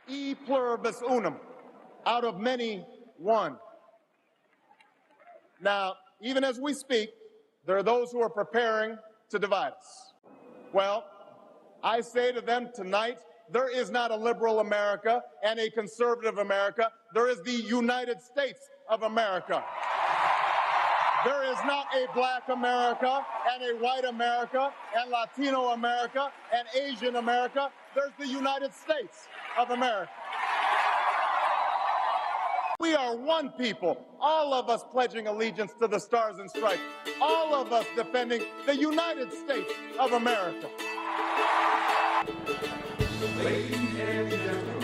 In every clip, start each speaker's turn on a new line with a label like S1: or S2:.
S1: e pluribus unum, out of many, one. Now, even as we speak, there are those who are preparing to divide us. Well, I say to them tonight, there is not a liberal America and a conservative America. There is the United States of America. There is not a black America and a white America and Latino America and Asian America. There's the United States of America. We are one people, all of us pledging allegiance to the Stars and Stripes, all of us defending the United States of America.
S2: Ladies and gentlemen,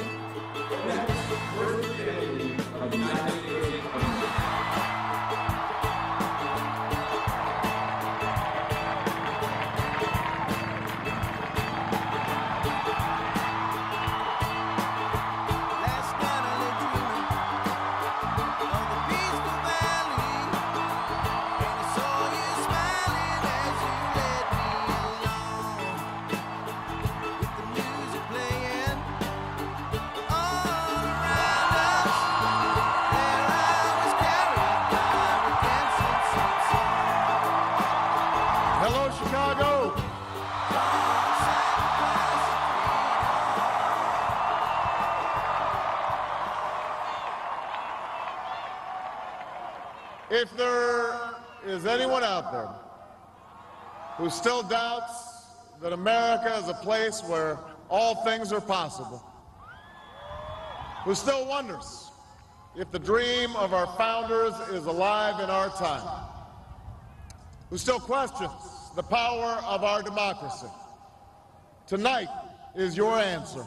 S2: next birthday of the United States of America.
S1: Hello, Chicago. If there is anyone out there who still doubts that America is a place where all things are possible, who still wonders if the dream of our founders is alive in our time, who still questions the power of our democracy, tonight is your answer.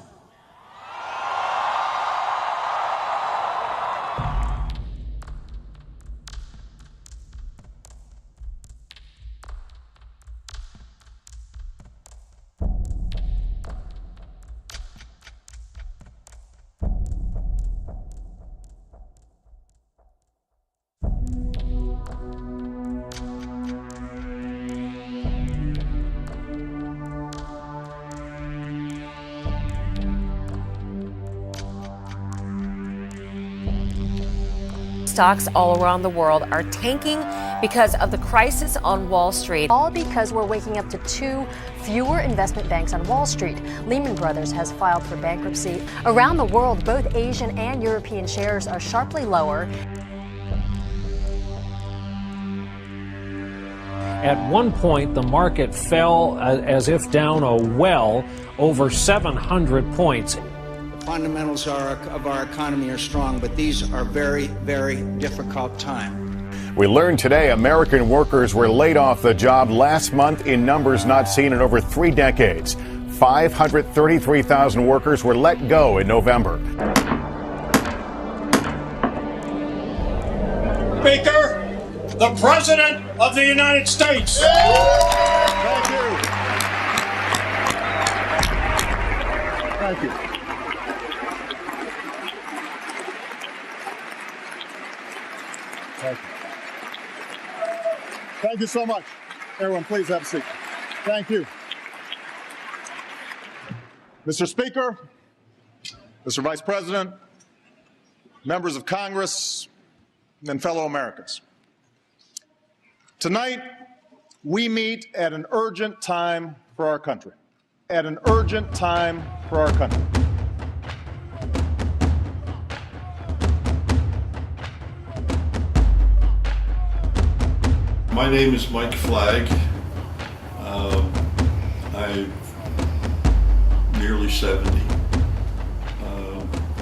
S3: Stocks all around the world are tanking because of the crisis on Wall Street.
S4: All because we're waking up to 2 fewer investment banks on Wall Street. Lehman Brothers has filed for bankruptcy. Around the world, both Asian and European shares are sharply lower.
S5: At one point, the market fell as if down a well over 700 points.
S6: Fundamentals of our economy are strong, but these are very, very difficult times.
S7: We learned today American workers were laid off the job last month in numbers not seen in over 3 decades. 533,000 workers were let go in November.
S8: Speaker, the President of the United States.
S1: Thank you. Thank you. Thank you. Thank you so much. Everyone, please have a seat. Thank you. Mr. Speaker, Mr. Vice President, members of Congress, and fellow Americans. Tonight, we meet at an urgent time for our country. At an urgent time for our country.
S9: My name is Mike Flagg. I'm nearly 70.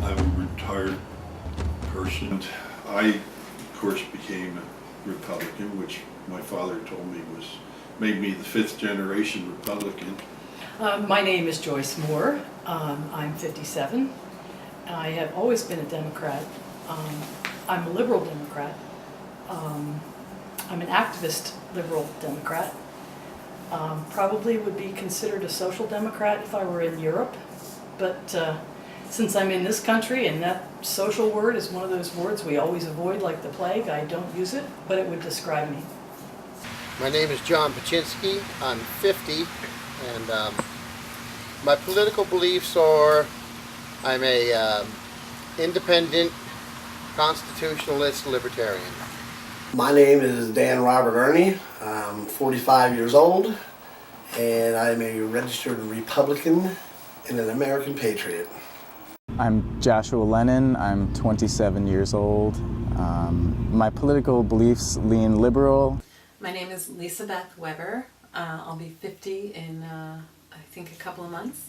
S9: I'm a retired person. I, of course, became a Republican, which my father told me made me the 5th generation Republican.
S10: My name is Joyce Moore. I'm 57. I have always been a Democrat. I'm a liberal Democrat. I'm an activist liberal Democrat. Probably would be considered a social democrat if I were in Europe, but since I'm in this country and that social word is one of those words we always avoid like the plague, I don't use it, but it would describe me.
S11: My name is John Paczynski. I'm 50, and my political beliefs are I'm a independent constitutionalist libertarian.
S12: My name is Dan Robert Ernie. I'm 45 years old, and I'm a registered Republican and an American patriot.
S13: I'm Joshua Lennon. I'm 27 years old. My political beliefs lean liberal.
S14: My name is Lisa Beth Weber. I'll be 50 in, I think, a couple of months,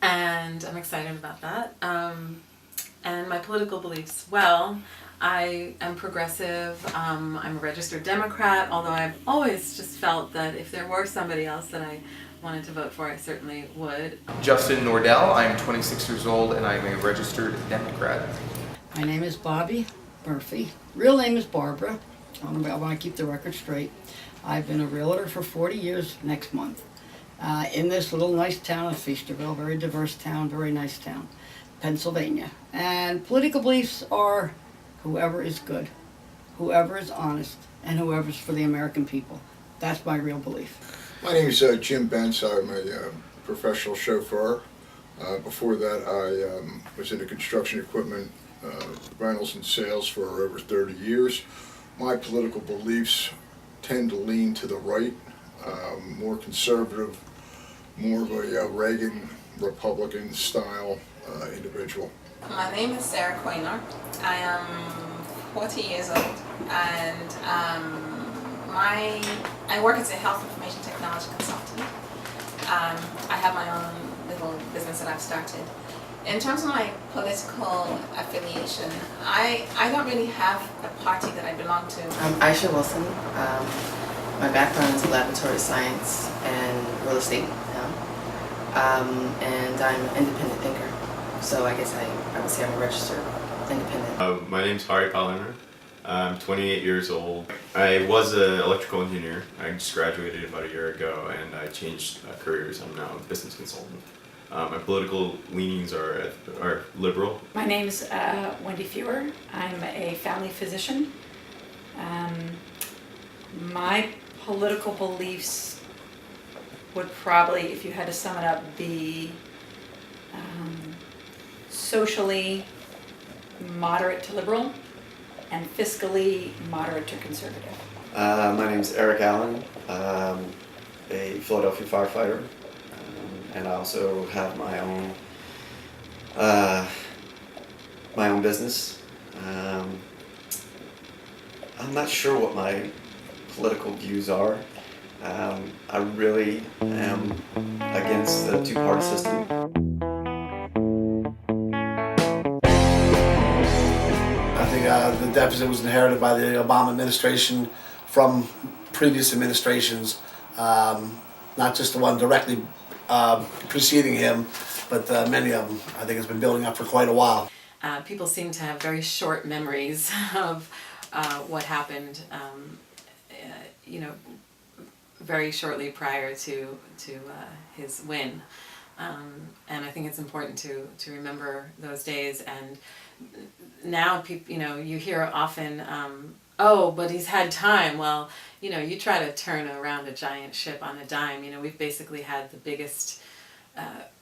S14: and I'm excited about that. And my political beliefs, well, I am progressive. I'm a registered Democrat, although I've always just felt that if there were somebody else that I wanted to vote for, I certainly would.
S15: Justin Nordell. I'm 26 years old and I'm a registered Democrat.
S16: My name is Bobby Murphy. Real name is Barbara. I want to keep the record straight. I've been a realtor for 40 years next month in this little nice town of Feasterville, very diverse town, very nice town, Pennsylvania. And political beliefs are whoever is good, whoever is honest, and whoever's for the American people. That's my real belief.
S17: My name is Jim Bentz. I'm a professional chauffeur. Before that, I was into construction equipment, rentals and sales for over 30 years. My political beliefs tend to lean to the right, more conservative, more of a Reagan Republican style individual.
S18: My name is Sarah Quaynor. I am 40 years old, and I work as a health information technology consultant. I have my own little business that I've started. In terms of my political affiliation, I don't really have a party that I belong to.
S19: I'm Aisha Wilson. My background is laboratory science and real estate now. And I'm an independent thinker. So I guess I would say I'm a registered independent.
S20: My name's Hari Palaner. I'm 28 years old. I was an electrical engineer. I just graduated about a year ago and I changed careers. I'm now a business consultant. My political leanings are liberal.
S21: My name is Wendy Fewer. I'm a family physician. My political beliefs would probably, if you had to sum it up, be socially moderate to liberal and fiscally moderate to conservative.
S22: My name is Eric Allen, a Philadelphia firefighter, and I also have my own business. I'm not sure what my political views are. I really am against the two-party system.
S12: The deficit was inherited by the Obama administration from previous administrations, not just the one directly preceding him, but many of them. I think it's been building up for quite a while.
S14: People seem to have very short memories of what happened, very shortly prior to his win. And I think it's important to remember those days. And now people, you hear often, oh, but he's had time. Well, you try to turn around a giant ship on a dime. We've basically had the biggest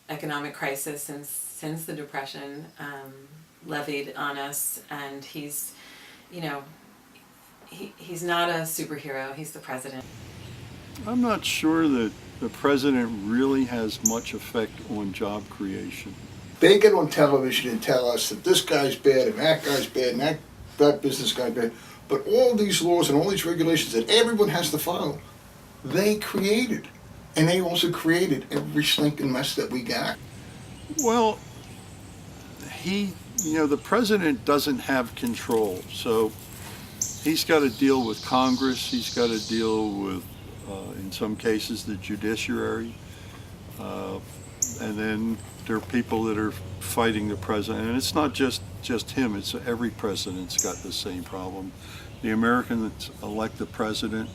S14: economic crisis since the Depression levied on us, and he's not a superhero. He's the president.
S9: I'm not sure that the president really has much effect on job creation.
S17: They get on television and tell us that this guy's bad and that guy's bad and that business guy's bad. But all these laws and all these regulations that everyone has to follow, they created. And they also created every stinking mess that we got.
S9: Well, the president doesn't have control. So he's got to deal with Congress. He's got to deal with, in some cases, the judiciary. And then there are people that are fighting the president. And it's not just him. It's every president's got the same problem. The Americans elect the president,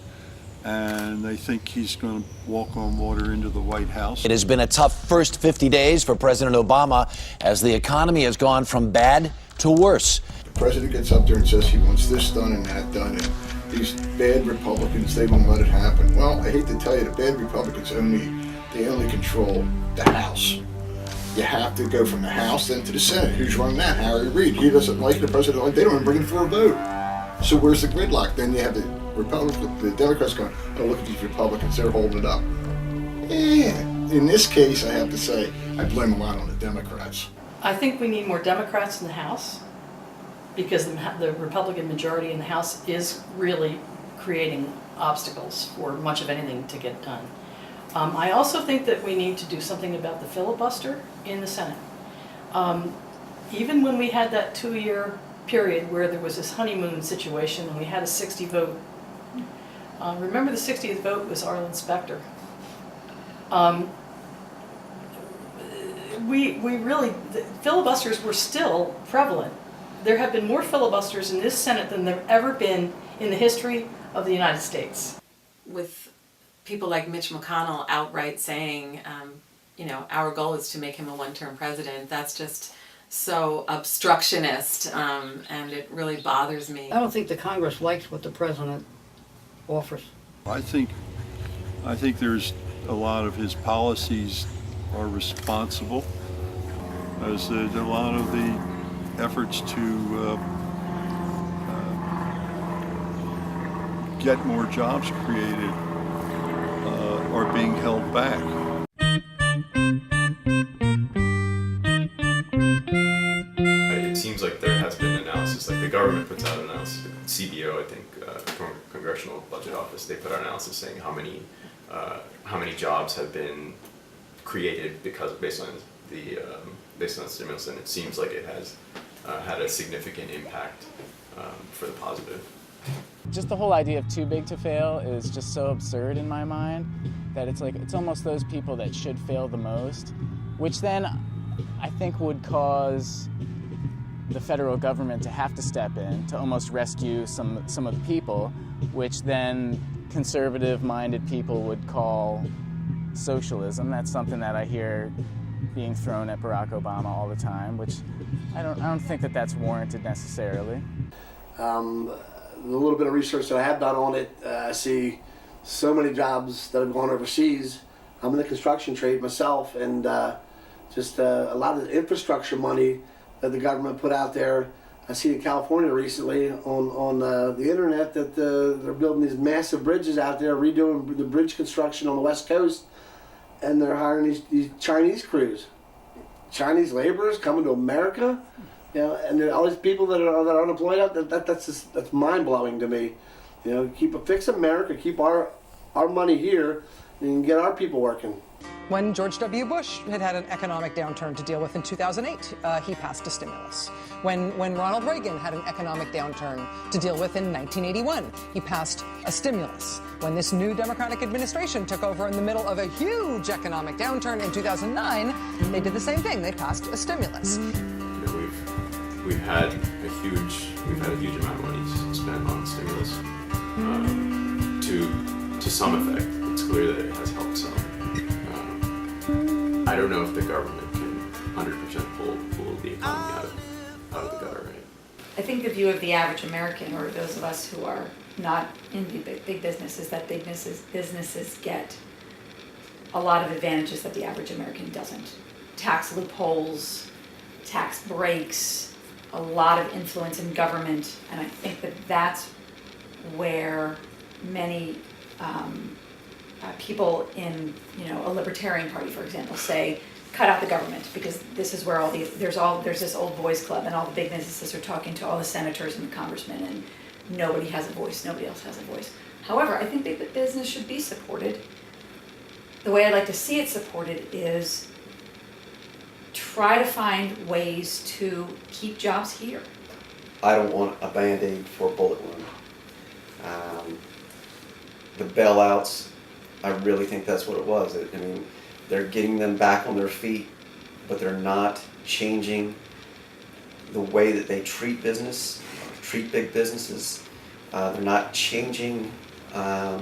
S9: and they think he's going to walk on water into the White House.
S23: It has been a tough first 50 days for President Obama as the economy has gone from bad to worse.
S17: The president gets up there and says he wants this done and that done, and these bad Republicans, they won't let it happen. Well, I hate to tell you, the bad Republicans only control the House. You have to go from the House then to the Senate. Who's running that? Harry Reid. He doesn't like the president. Like, they don't even bring him for a vote. So where's the gridlock? Then you have the Democrats going, oh, look at these Republicans. They're holding it up. Yeah. In this case, I have to say, I blame a lot on the Democrats.
S10: I think we need more Democrats in the House because the Republican majority in the House is really creating obstacles for much of anything to get done. I also think that we need to do something about the filibuster in the Senate. Even when we had that 2-year period where there was this honeymoon situation and we had a 60 vote, remember the 60th vote was Arlen Specter. The filibusters were still prevalent. There have been more filibusters in this Senate than there have ever been in the history of the United States.
S14: With people like Mitch McConnell outright saying, our goal is to make him a one-term president, that's just so obstructionist, and it really bothers me.
S16: I don't think the Congress likes what the president offers.
S9: I think there's a lot of his policies are responsible, as a lot of the efforts to get more jobs created are being held back.
S20: It seems like there has been analysis, like the government puts out analysis, CBO, I think, Congressional Budget Office, they put out analysis saying how many jobs have been created based on stimulus, and it seems like it has had a significant impact for the positive.
S13: Just the whole idea of too big to fail is just so absurd in my mind that it's almost those people that should fail the most, which then I think would cause the federal government to have to step in to almost rescue some of the people, which then conservative-minded people would call socialism. That's something that I hear being thrown at Barack Obama all the time, which I don't think that that's warranted necessarily.
S12: The little bit of research that I have done on it, I see so many jobs that have gone overseas. I'm in the construction trade myself, and just a lot of the infrastructure money that the government put out there. I see in California recently on the internet that they're building these massive bridges out there, redoing the bridge construction on the West Coast, and they're hiring these Chinese crews, Chinese laborers coming to America. And there are all these people that are unemployed out there. That's mind blowing to me. Fix America, keep our money here, and get our people working.
S2: When George W. Bush had an economic downturn to deal with in 2008, he passed a stimulus. When Ronald Reagan had an economic downturn to deal with in 1981, he passed a stimulus. When this new Democratic administration took over in the middle of a huge economic downturn in 2009, they did the same thing. They passed a stimulus.
S20: We've had a huge amount of money spent on stimulus. To some effect, it's clear that it has helped some. I don't know if the government can 100% pull the economy out of the gutter, right?
S21: I think the view of the average American, or those of us who are not in the big businesses, that businesses get a lot of advantages that the average American doesn't. Tax loopholes, tax breaks, a lot of influence in government, and I think that that's where many people in a libertarian party, for example, say cut out the government, because this is where there's this old boys club, and all the big businesses are talking to all the senators and the congressmen, and nobody has a voice, nobody else has a voice. However, I think that business should be supported. The way I'd like to see it supported is try to find ways to keep jobs here.
S22: I don't want a Band-Aid for a bullet wound. The bailouts, I really think that's what it was. I mean, they're getting them back on their feet, but they're not changing the way that they treat big businesses. They're not changing the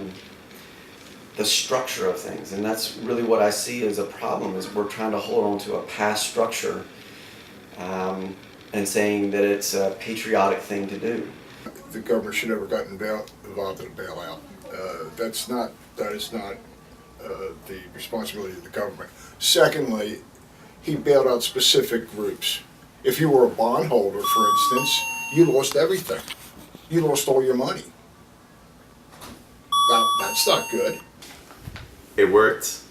S22: structure of things, and that's really what I see as a problem. Is we're trying to hold on to a past structure and saying that it's a patriotic thing to do.
S17: The government should never gotten involved in a bailout. That is not the responsibility of the government. Secondly, he bailed out specific groups. If you were a bondholder, for instance, you lost everything. You lost all your money. That's not good.
S20: It worked.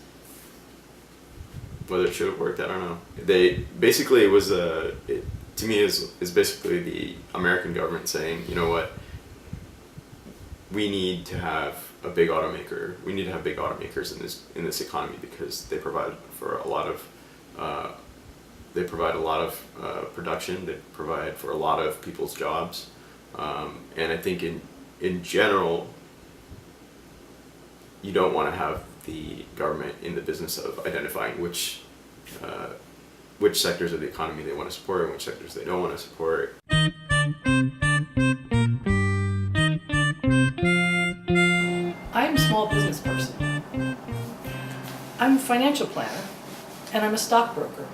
S20: Whether it should have worked, I don't know. They basically, it was to me is basically the American government saying, you know what, we need to have a big automaker. We need to have big automakers in this economy because they provide for a lot of production. They provide for a lot of people's jobs, and I think in general, you don't want to have the government in the business of identifying which sectors of the economy they want to support and which sectors they don't want to support.
S10: I'm a small business person. I'm a financial planner, and I'm a stockbroker,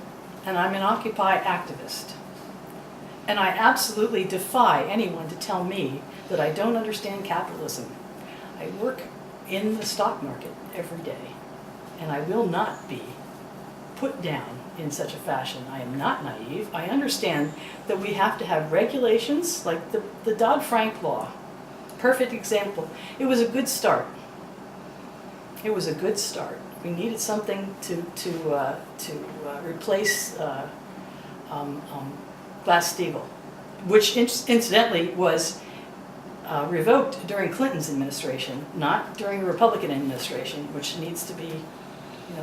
S10: and I'm an Occupy activist. And I absolutely defy anyone to tell me that I don't understand capitalism. I work in the stock market every day, and I will not be put down in such a fashion. I am not naive. I understand that we have to have regulations like the Dodd-Frank law. Perfect example. It was a good start. It was a good start. We needed something to replace Glass-Steagall, which incidentally was revoked during Clinton's administration, not during a Republican administration, which needs to be,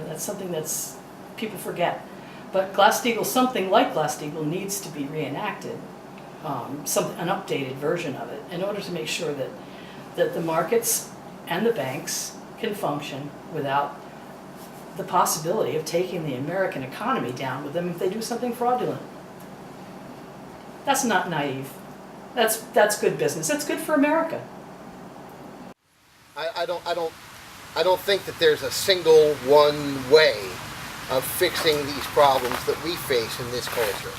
S10: that's something that's people forget. But Glass-Steagall, something like Glass-Steagall, needs to be reenacted, an updated version of it, in order to make sure that the markets and the banks can function without the possibility of taking the American economy down with them if they do something fraudulent. That's not naive. That's good business. That's good for America.
S11: I don't think that there's a single one way of fixing these problems that we face in this culture,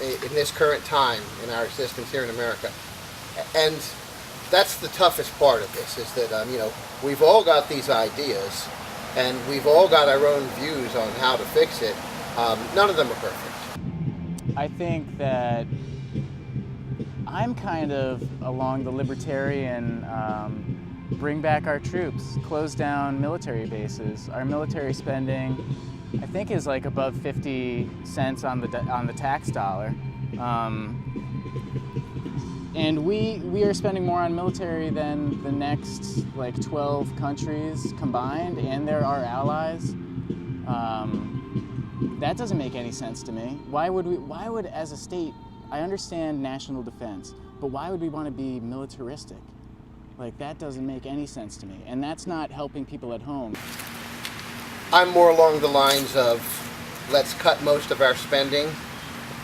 S11: in this current time in our existence here in America. And that's the toughest part of this, is that we've all got these ideas, and we've all got our own views on how to fix it. None of them are perfect.
S13: I think that I'm kind of along the libertarian, bring back our troops, close down military bases. Our military spending, I think, is like above 50 cents on the tax dollar. And we are spending more on military than the next 12 countries combined, and they're our allies. That doesn't make any sense to me. Why would as a state, I understand national defense, but why would we want to be militaristic? That doesn't make any sense to me, and that's not helping people at home.
S11: I'm more along the lines of, let's cut most of our spending,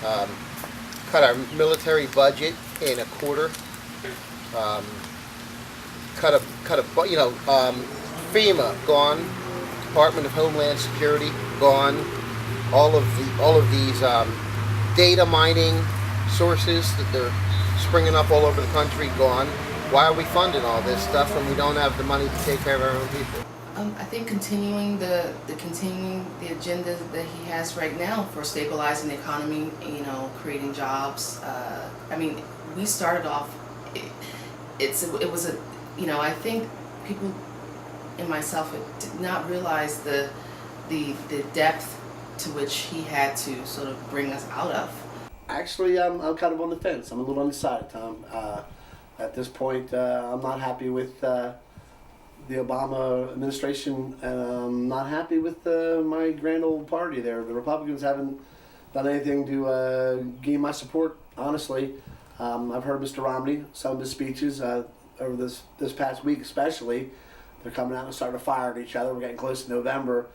S11: cut our military budget in a quarter, FEMA gone, Department of Homeland Security gone, all of these data mining sources that they're springing up all over the country gone. Why are we funding all this stuff when we don't have the money to take care of our own people?
S19: I think continuing the agenda that he has right now for stabilizing the economy, creating jobs. We started off. It was a, I think people, and myself, did not realize the depth to which he had to sort of bring us out of.
S12: Actually, I'm kind of on the fence. I'm a little undecided, Tom. At this point, I'm not happy with the Obama administration, and I'm not happy with my grand old party there. The Republicans haven't done anything to gain my support, honestly. I've heard Mr. Romney, some of his speeches over this past week especially. They're coming out and starting to fire at each other. We're getting close to November.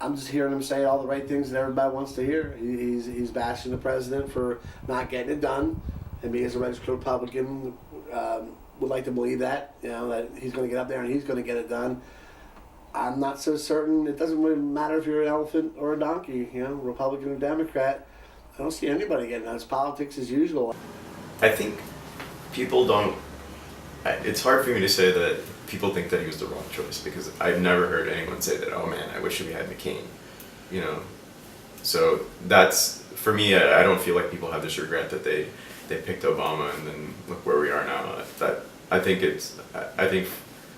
S12: I'm just hearing him say all the right things that everybody wants to hear. He's bashing the president for not getting it done, and me as a registered Republican would like to believe that, that he's going to get up there and he's going to get it done. I'm not so certain. It doesn't really matter if you're an elephant or a donkey, Republican or Democrat. I don't see anybody getting it. It's politics as usual.
S20: I think people don't. It's hard for me to say that people think that he was the wrong choice, because I've never heard anyone say that, oh man, I wish we had McCain. So that's, for me, I don't feel like people have this regret that they picked Obama and then look where we are now. I think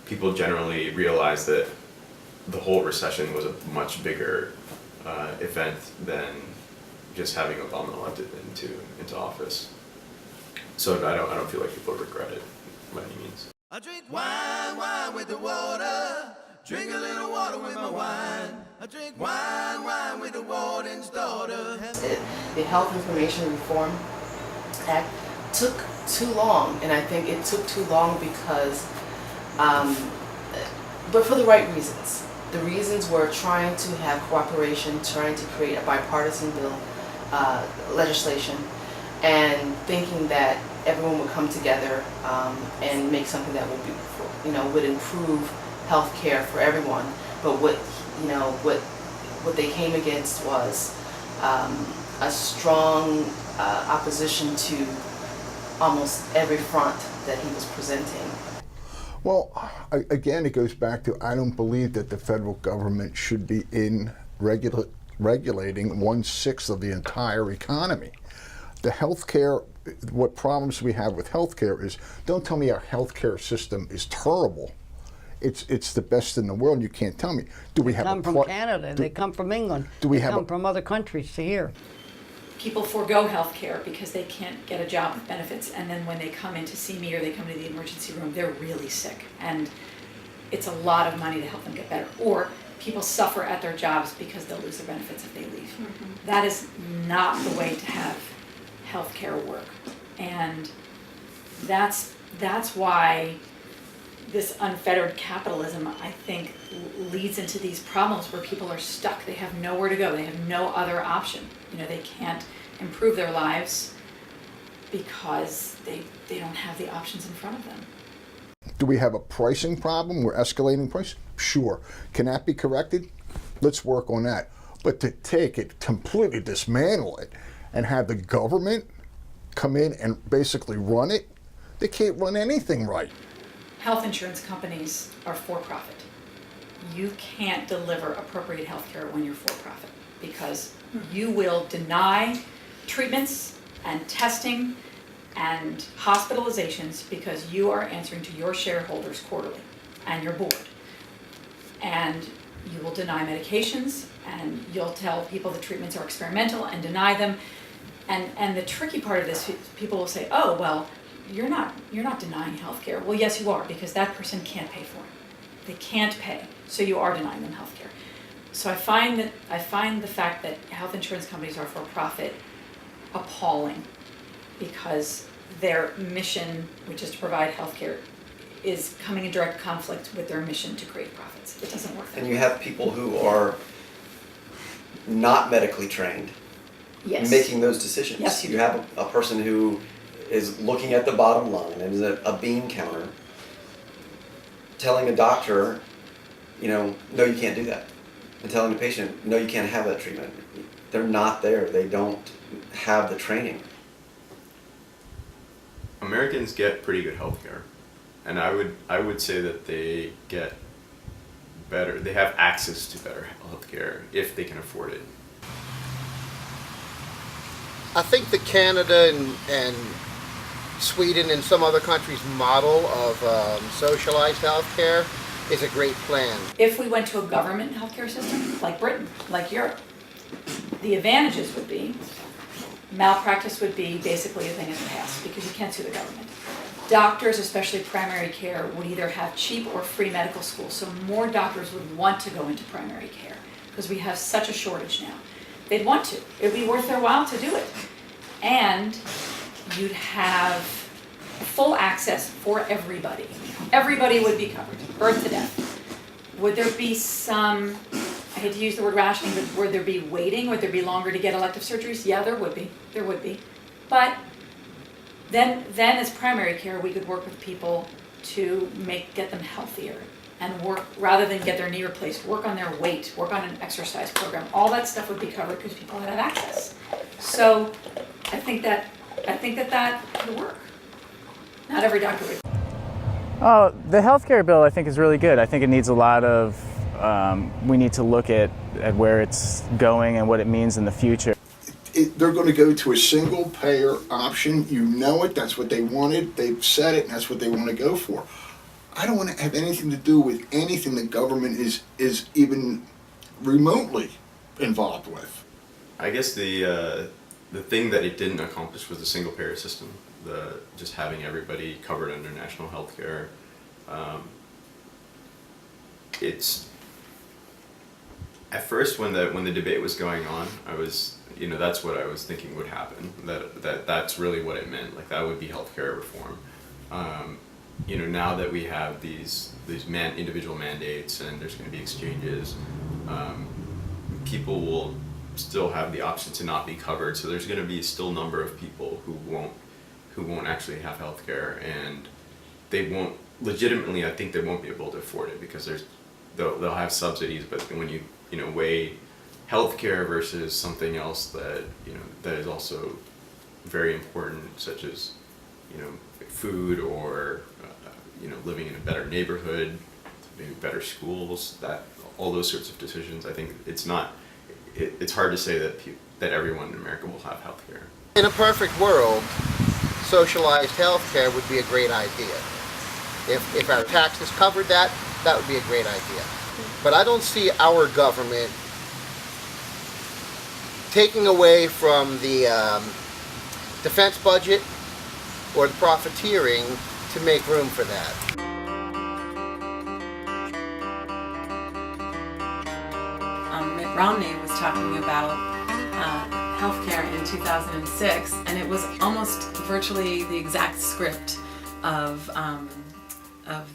S20: people generally realize that the whole recession was a much bigger event than just having Obama elected into office. So I don't feel like people regret it by any means.
S3: I drink wine with the water. Drink a little water with my wine. I drink wine with the warden's daughter.
S19: The Health Information Reform Act took too long, and I think it took too long because, but for the right reasons. The reasons were trying to have cooperation, trying to create a bipartisan bill, legislation, and thinking that everyone would come together and make something that would be, would improve health care for everyone. But what they came against was a strong opposition to almost every front that he was presenting.
S4: Well, again, it goes back to, I don't believe that the federal government should be in regulating 1/6 of the entire economy. The healthcare, what problems we have with healthcare is, don't tell me our healthcare system is terrible. It's the best in the world. You can't tell me. Do we have
S16: come from Canada? They come from England. They come from other countries to here.
S21: People forego health care because they can't get a job with benefits, and then when they come in to see me or they come to the emergency room, they're really sick, and it's a lot of money to help them get better. Or people suffer at their jobs because they'll lose their benefits if they leave. Mm-hmm. That is not the way to have health care work, and that's why this unfettered capitalism, I think, leads into these problems where people are stuck. They have nowhere to go. They have no other option. They can't improve their lives because they don't have the options in front of them.
S4: Do we have a pricing problem? We're escalating price? Sure. Can that be corrected? Let's work on that. But to take it, completely dismantle it, and have the government come in and basically run it, they can't run anything right.
S21: Health insurance companies are for-profit. You can't deliver appropriate health care when you're for-profit because you will deny treatments and testing and hospitalizations because you are answering to your shareholders quarterly and your board. And you will deny medications, and you'll tell people the treatments are experimental and deny them. And the tricky part of this, people will say, oh, well, you're not denying health care. Well, yes, you are, because that person can't pay for it. They can't pay, so you are denying them health care. So I find the fact that health insurance companies are for profit appalling, because their mission, which is to provide health care, is coming in direct conflict with their mission to create profits. It doesn't work that way.
S22: And you have people who are not medically trained making those decisions.
S21: Yes,
S22: you have a person who is looking at the bottom line and is a bean counter telling a doctor, no, you can't do that. And telling the patient, no, you can't have that treatment. They're not there. They don't have the training.
S20: Americans get pretty good health care. And I would say that they get better, they have access to better health care if they can afford it.
S11: I think that Canada and Sweden and some other countries' model of socialized health care is a great plan.
S21: If we went to a government healthcare system, like Britain, like Europe, the advantages would be malpractice would be basically a thing of the past because you can't sue the government. Doctors, especially primary care, would either have cheap or free medical school, so more doctors would want to go into primary care because we have such a shortage now. They'd want to. It would be worth their while to do it. And you'd have full access for everybody. Everybody would be covered, birth to death. Would there be some, I hate to use the word rationing, but would there be waiting? Would there be longer to get elective surgeries? Yeah, there would be. There would be. But then as primary care, we could work with people to get them healthier and work, rather than get their knee replaced, work on their weight, work on an exercise program. All that stuff would be covered because people would have access. So I think that could work. Not every doctor would.
S13: Oh, the healthcare bill I think is really good. I think it needs a lot of we need to look at where it's going and what it means in the future.
S4: They're going to go to a single payer option. You know it. That's what they wanted. They've said it, and that's what they want to go for. I don't want to have anything to do with anything the government is even remotely involved with.
S20: I guess the thing that it didn't accomplish was the single payer system. Just having everybody covered under national health care. It's at first when the debate was going on, I was, that's what I was thinking would happen. That's really what it meant. Like, that would be healthcare reform. Now that we have these individual mandates and there's going to be exchanges, people will still have the option to not be covered. So there's going to be still a number of people who won't actually have healthcare, and they won't legitimately. I think they won't be able to afford it because they'll have subsidies, but when you weigh healthcare versus something else that is also very important, such as food or living in a better neighborhood, maybe better schools, all those sorts of decisions. I think it's hard to say that everyone in America will have healthcare.
S11: In a perfect world, socialized healthcare would be a great idea. If our taxes covered that would be a great idea. But I don't see our government taking away from the defense budget or the profiteering to make room for that.
S14: Mitt Romney was talking about healthcare in 2006, and it was almost virtually the exact script of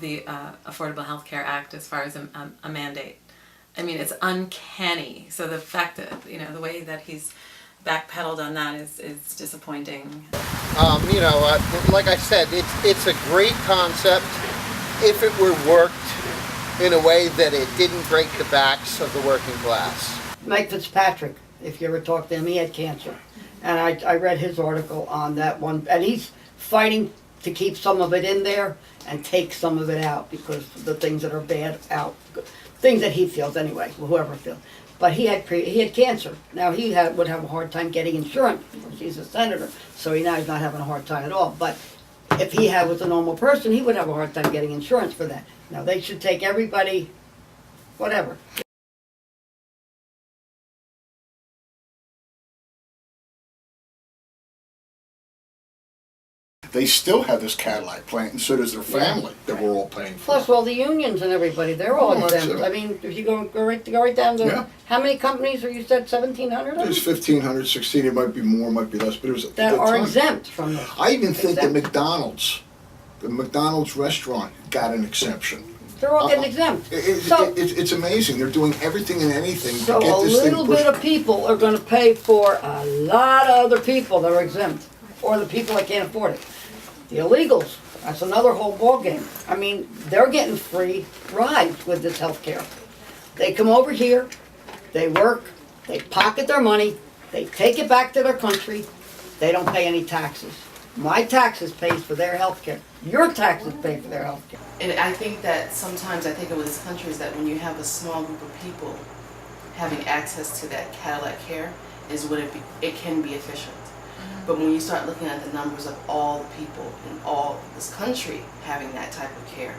S14: the Affordable Health Care Act as far as a mandate. I mean, it's uncanny. So the fact that, the way that he's backpedaled on that is disappointing.
S11: Like I said, it's a great concept if it were worked in a way that it didn't break the backs of the working class.
S16: Mike Fitzpatrick, if you ever talked to him, he had cancer. And I read his article on that one, and he's fighting to keep some of it in there and take some of it out because the things that are bad out, things that he feels anyway, whoever feels. But he had cancer. Now would have a hard time getting insurance because he's a senator, so he's not having a hard time at all. But if he was a normal person, he would have a hard time getting insurance for that. Now they should take everybody, whatever.
S4: They still have this Cadillac plant, and so does their family that we're all paying for.
S16: Plus all the unions and everybody, they're all exempt. I mean, if you go right down to, how many companies are you said, 1,700 of them?
S4: There's 1,500, 16, it might be more, might be less, but it was
S16: that are exempt from this.
S4: I even think the McDonald's restaurant got an exemption.
S16: They're all getting exempt.
S4: It's amazing. They're doing everything and anything to get this thing pushed.
S16: So a little bit of people are going to pay for a lot of other people that are exempt, or the people that can't afford it. The illegals, that's another whole ballgame. I mean, they're getting free rides with this health care. They come over here, they work, they pocket their money, they take it back to their country, they don't pay any taxes. My taxes pay for their health care. Your taxes pay for their health care.
S19: And I think that sometimes, I think of this country is that when you have a small group of people having access to that Cadillac care is what it can be efficient. But when you start looking at the numbers of all the people in all this country having that type of care,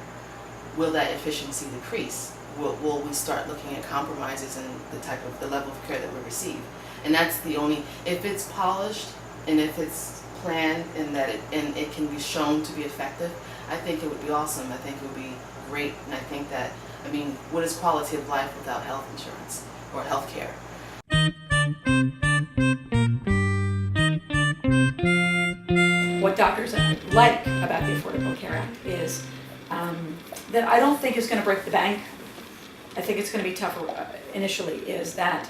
S19: will that efficiency decrease? Will we start looking at compromises in the level of care that we receive? And that's the only, if it's polished and if it's planned and it can be shown to be effective, I think it would be awesome. I think it would be great. And I think that, what is quality of life without health insurance or health care?
S21: What doctors like about the Affordable Care Act is that I don't think it's going to break the bank. I think it's going to be tougher initially, is that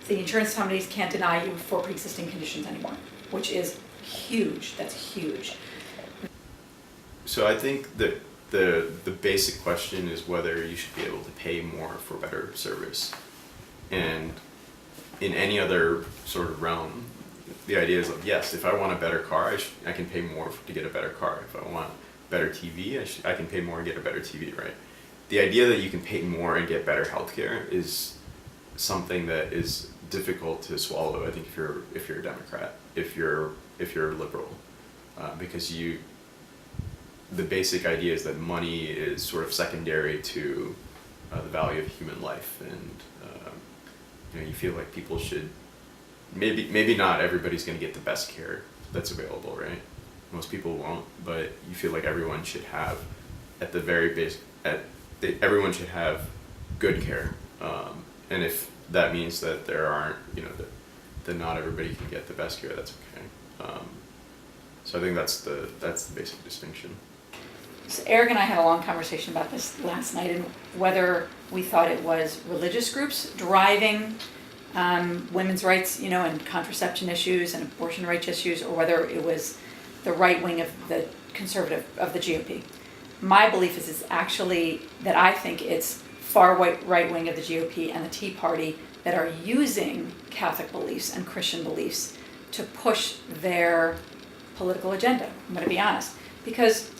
S21: the insurance companies can't deny you for pre-existing conditions anymore, which is huge. That's huge.
S20: So I think that the basic question is whether you should be able to pay more for better service. And in any other sort of realm, the idea is yes, if I want a better car, I can pay more to get a better car. If I want better TV, I can pay more and get a better TV, right? the idea that you can pay more and get better healthcare is something that is difficult to swallow. I think if you're a Democrat, if you're a liberal, because the basic idea is that money is sort of secondary to the value of human life, and you feel like people should maybe not everybody's going to get the best care that's available, right? Most people won't, but you feel like everyone should have at the very base everyone should have good care, and if that means that there aren't, that not everybody can get the best care, that's okay. So I think that's the basic distinction.
S21: So Eric and I had a long conversation about this last night, and whether we thought it was religious groups driving women's rights, and contraception issues and abortion rights issues, or whether it was the right wing of the conservative of the GOP. My belief is actually that I think it's far right wing of the GOP and the Tea Party that are using Catholic beliefs and Christian beliefs to push their political agenda. I'm going to be honest, because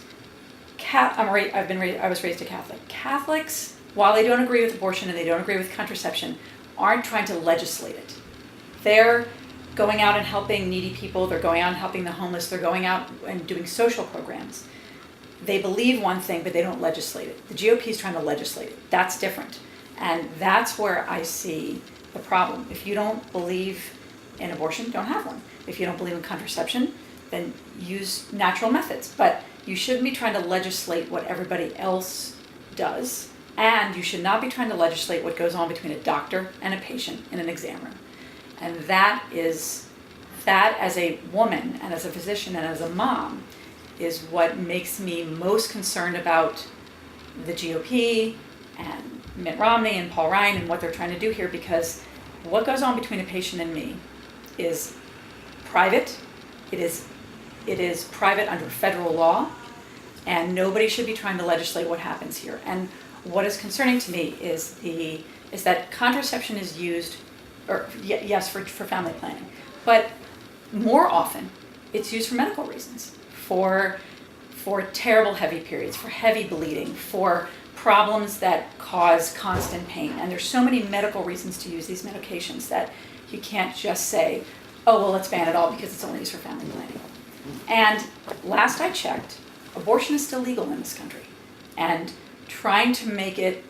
S21: I was raised a Catholic. Catholics, while they don't agree with abortion and they don't agree with contraception, aren't trying to legislate it. They're going out and helping needy people. They're going out and helping the homeless. They're going out and doing social programs. They believe one thing, but they don't legislate it. The GOP is trying to legislate it. That's different. And that's where I see the problem. If you don't believe in abortion, don't have one. If you don't believe in contraception, then use natural methods. But you shouldn't be trying to legislate what everybody else does. And you should not be trying to legislate what goes on between a doctor and a patient in an exam room. And that as a woman and as a physician and as a mom is what makes me most concerned about the GOP and Mitt Romney and Paul Ryan and what they're trying to do here, because what goes on between a patient and me is private. It is private under federal law, and nobody should be trying to legislate what happens here. And what is concerning to me is that contraception is used, yes, for family planning, but more often it's used for medical reasons, for terrible heavy periods, for heavy bleeding, for problems that cause constant pain. And there's so many medical reasons to use these medications that you can't just say, oh, well, let's ban it all because it's only used for family planning. And last I checked, abortion is still legal in this country. And trying to make it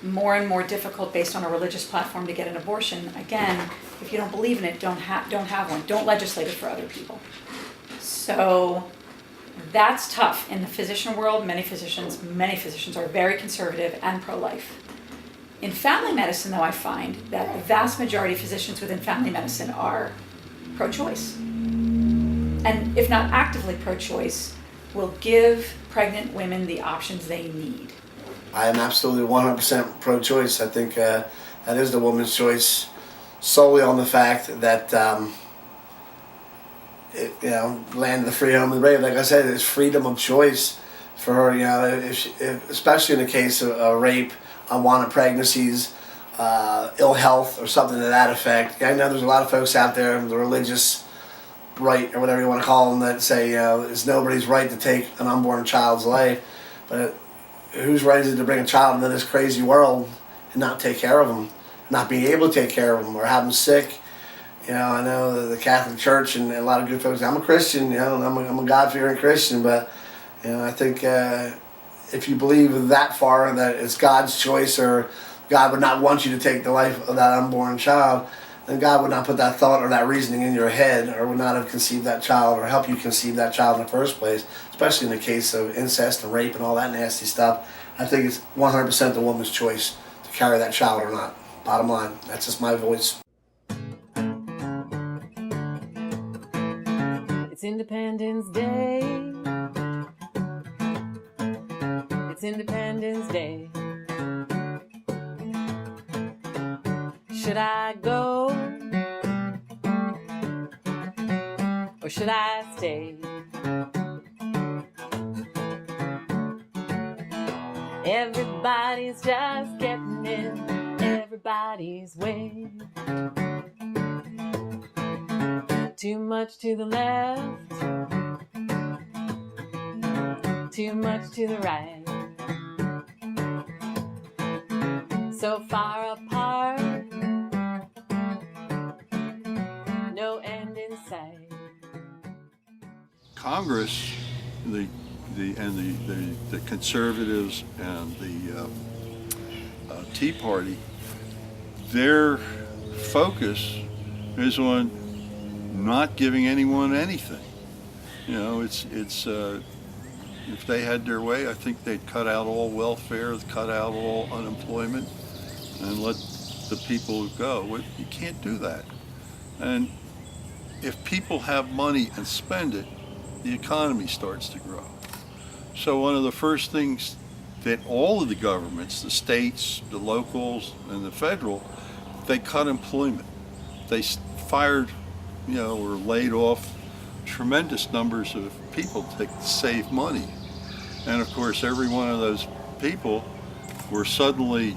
S21: more and more difficult based on a religious platform to get an abortion, again, if you don't believe in it, don't have one. Don't legislate it for other people. So that's tough. In the physician world, many physicians are very conservative and pro-life. In family medicine, though, I find that the vast majority of physicians within family medicine are pro-choice. And if not actively pro-choice, will give pregnant women the options they need.
S12: I am absolutely 100% pro-choice. I think that is the woman's choice, solely on the fact that, land of the free, home of the brave. Like I said, it's freedom of choice for her. Especially in the case of rape, unwanted pregnancies, ill health, or something to that effect. I know there's a lot of folks out there, the religious right, or whatever you want to call them, that say it's nobody's right to take an unborn child's life. But whose right is it to bring a child into this crazy world and not take care of them, not being able to take care of them, or have them sick? I know the Catholic Church and a lot of good folks. I'm a Christian, I'm a God-fearing Christian, but I think if you believe that far that it's God's choice, or God would not want you to take the life of that unborn child, then God would not put that thought or that reasoning in your head, or would not have conceived that child or help you conceive that child in the first place, especially in the case of incest and rape and all that nasty stuff. I think it's 100% the woman's choice to carry that child or not. Bottom line, that's just my voice.
S5: It's Independence Day. It's Independence Day. Should I go? Or should I stay? Everybody's just getting in everybody's way. Too much to the left, too much to the right. so far apart, no end in sight.
S9: Congress, the conservatives and the Tea Party, their focus is on not giving anyone anything. You know, it's if they had their way, I think they'd cut out all welfare, cut out all unemployment, and let the people go. You can't do that. And if people have money and spend it, the economy starts to grow. So one of the first things that all of the governments, the states, the locals, and the federal, they cut employment. They fired, or laid off tremendous numbers of people to save money. And of course, every one of those people were suddenly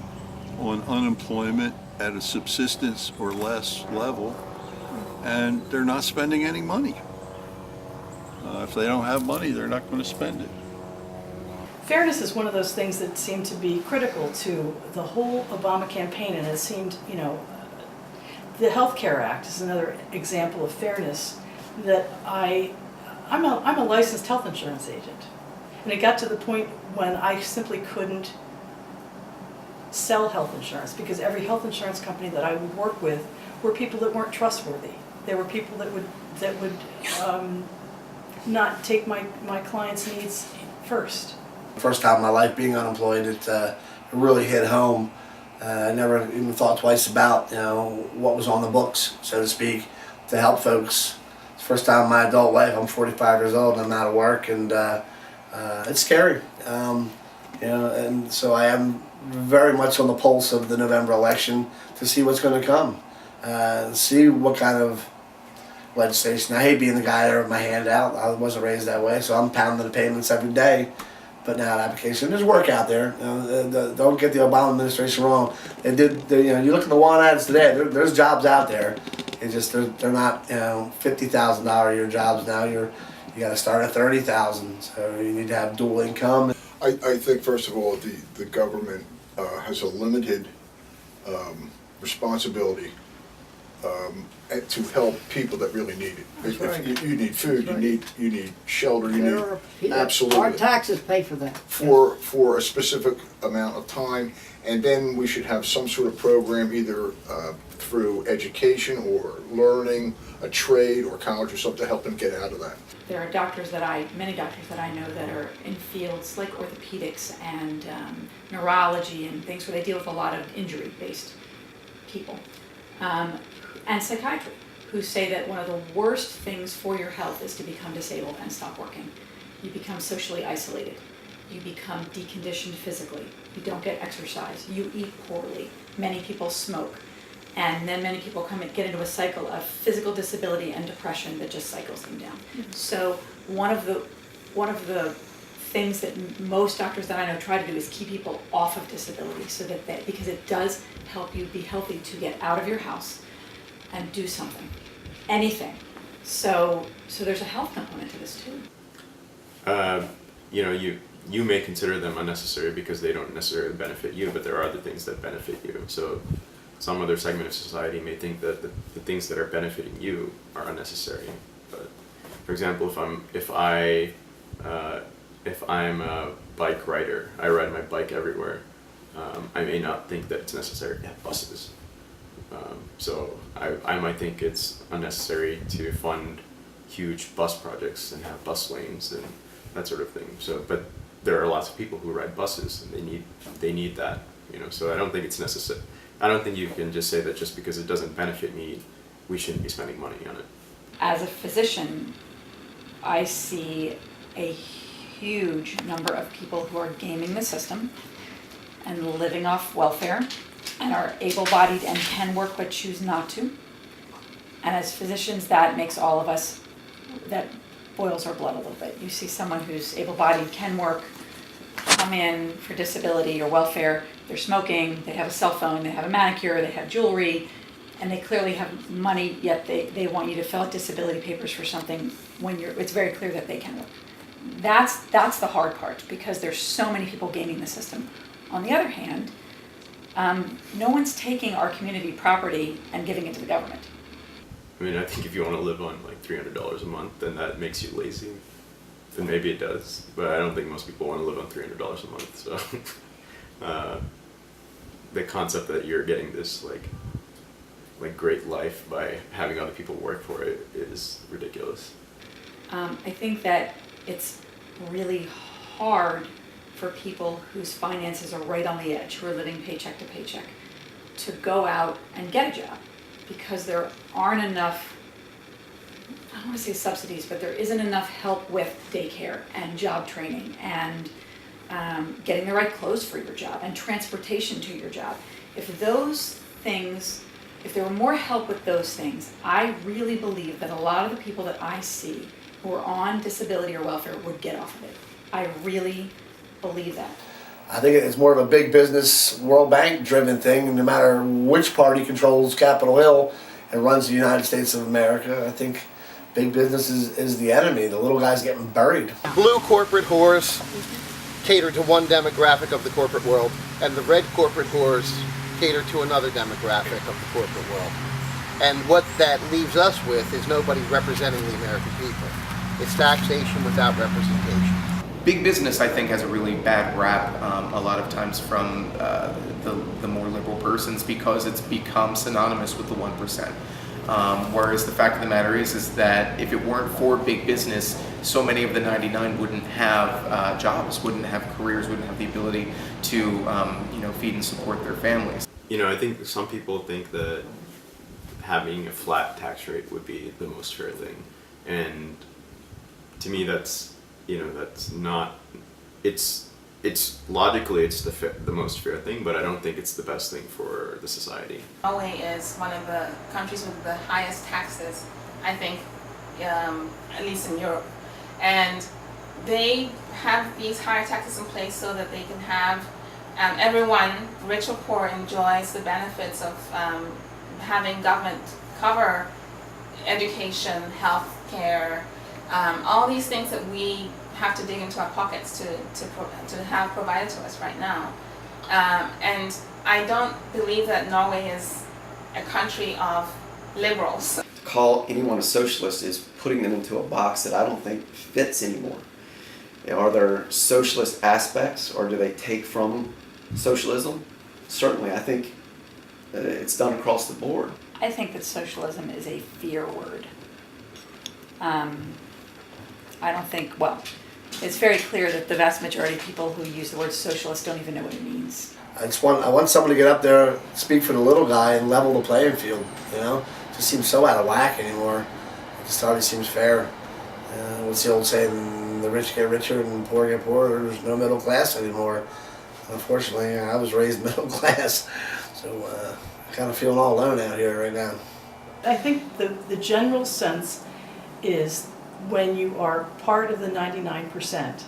S9: on unemployment at a subsistence or less level, and they're not spending any money. If they don't have money, they're not going to spend it.
S10: Fairness is one of those things that seemed to be critical to the whole Obama campaign, and it seemed, the Health Care Act is another example of fairness that I'm a licensed health insurance agent. And it got to the point when I simply couldn't sell health insurance because every health insurance company that I would work with were people that weren't trustworthy. They were people that would not take my clients' needs first.
S12: First time in my life being unemployed, it really hit home. I never even thought twice about what was on the books, so to speak, to help folks. It's the first time in my adult life. I'm 45 years old and I'm out of work, and it's scary. And so I am very much on the pulse of the November election to see what's going to come, see what kind of legislation. I hate being the guy there with my hand out. I wasn't raised that way, so I'm pounding the pavements every day. But now application, there's work out there. Don't get the Obama administration wrong. You look at the want ads today. There's jobs out there. It's just they're not $50,000 a year jobs now. You got to start at $30,000. So you need to have dual income.
S17: I think first of all the government has a limited responsibility to help people that really need it. If you need food, you need shelter, you need absolutely.
S16: Our taxes pay for that.
S17: For a specific amount of time, and then we should have some sort of program either through education or learning a trade or college or something to help them get out of that.
S21: There are many doctors that I know that are in fields like orthopedics and neurology and things where they deal with a lot of injury-based people. And psychiatry, who say that one of the worst things for your health is to become disabled and stop working. You become socially isolated. You become deconditioned physically. You don't get exercise. You eat poorly. Many people smoke. And then many people get into a cycle of physical disability and depression that just cycles them down. Mm-hmm. So one of the things that most doctors that I know try to do is keep people off of disability so that because it does help you be healthy to get out of your house and do something, anything. So there's a health component to this too.
S20: You may consider them unnecessary because they don't necessarily benefit you, but there are other things that benefit you. So some other segment of society may think that the things that are benefiting you are unnecessary. But for example, if I'm a bike rider, I ride my bike everywhere. I may not think that it's necessary to have buses. So I might think it's unnecessary to fund huge bus projects and have bus lanes and that sort of thing. So, but there are lots of people who ride buses and they need that, So I don't think it's necessary. I don't think you can just say that just because it doesn't benefit me, we shouldn't be spending money on it.
S21: As a physician, I see a huge number of people who are gaming the system and living off welfare and are able-bodied and can work but choose not to. And as physicians, that makes all of us, that boils our blood a little bit. You see someone who's able-bodied, can work, come in for disability or welfare, they're smoking, they have a cell phone, they have a manicure, they have jewelry, and they clearly have money, yet they want you to fill out disability papers for something when it's very clear that they can work. That's the hard part, because there's so many people gaming the system. On the other hand, No one's taking our community property and giving it to the government.
S20: I mean, I think if you want to live on like $300 a month, then that makes you lazy. Then maybe it does, but I don't think most people want to live on $300 a month. So the concept that you're getting this like great life by having other people work for it is ridiculous.
S21: I think that it's really hard for people whose finances are right on the edge, who are living paycheck to paycheck, to go out and get a job because there aren't enough, I don't want to say subsidies, but there isn't enough help with daycare and job training and getting the right clothes for your job and transportation to your job. If those things, if there were more help with those things, I really believe that a lot of the people that I see who are on disability or welfare would get off of it. I really believe that.
S12: I think it's more of a big business, World Bank driven thing. No matter which party controls Capitol Hill and runs the United States of America, I think big business is the enemy. The little guy's getting buried.
S11: Blue corporate whores cater to one demographic of the corporate world, and the red corporate whores cater to another demographic of the corporate world. And what that leaves us with is nobody representing the American people. It's taxation without representation.
S15: Big business, I think, has a really bad rap a lot of times from the more liberal persons because it's become synonymous with the 1%. Whereas the fact of the matter is that if it weren't for big business, so many of the 99 wouldn't have jobs, wouldn't have careers, wouldn't have the ability to feed and support their families.
S20: I think some people think that having a flat tax rate would be the most fair thing, and to me that's not. It's logically it's the most fair thing, but I don't think it's the best thing for the society.
S18: Norway is one of the countries with the highest taxes, I think, at least in Europe. And they have these higher taxes in place so that they can have everyone, rich or poor, enjoys the benefits of having government cover education, health care, all these things that we have to dig into our pockets to have provided to us right now. And I don't believe that Norway is a country of liberals.
S22: To call anyone a socialist is putting them into a box that I don't think fits anymore. Are there socialist aspects, or do they take from socialism? Certainly, I think it's done across the board.
S21: I think that socialism is a fear word. I don't think, well, it's very clear that the vast majority of people who use the word socialist don't even know what it means.
S12: I want someone to get up there, speak for the little guy, and level the playing field. It just seems so out of whack anymore. It just hardly seems fair. What's the old saying? The rich get richer and the poor get poorer. There's no middle class anymore. Unfortunately, I was raised middle class, so kind of feeling all alone out here right now.
S10: I think the general sense is when you are part of the 99%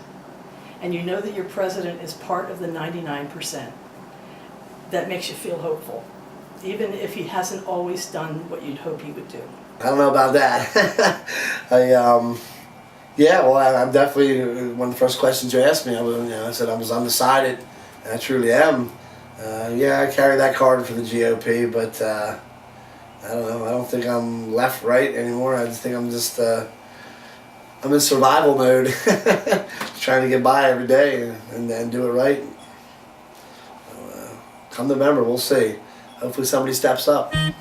S10: and you know that your president is part of the 99%, that makes you feel hopeful, even if he hasn't always done what you'd hope he would do.
S12: I don't know about that. I'm definitely, one of the first questions you asked me, I said I was undecided, and I truly am. I carry that card for the GOP, but I don't know, I don't think I'm left, right anymore. I just think I'm in survival mode, trying to get by every day and do it right. So, come November, we'll see. Hopefully somebody steps up.
S9: I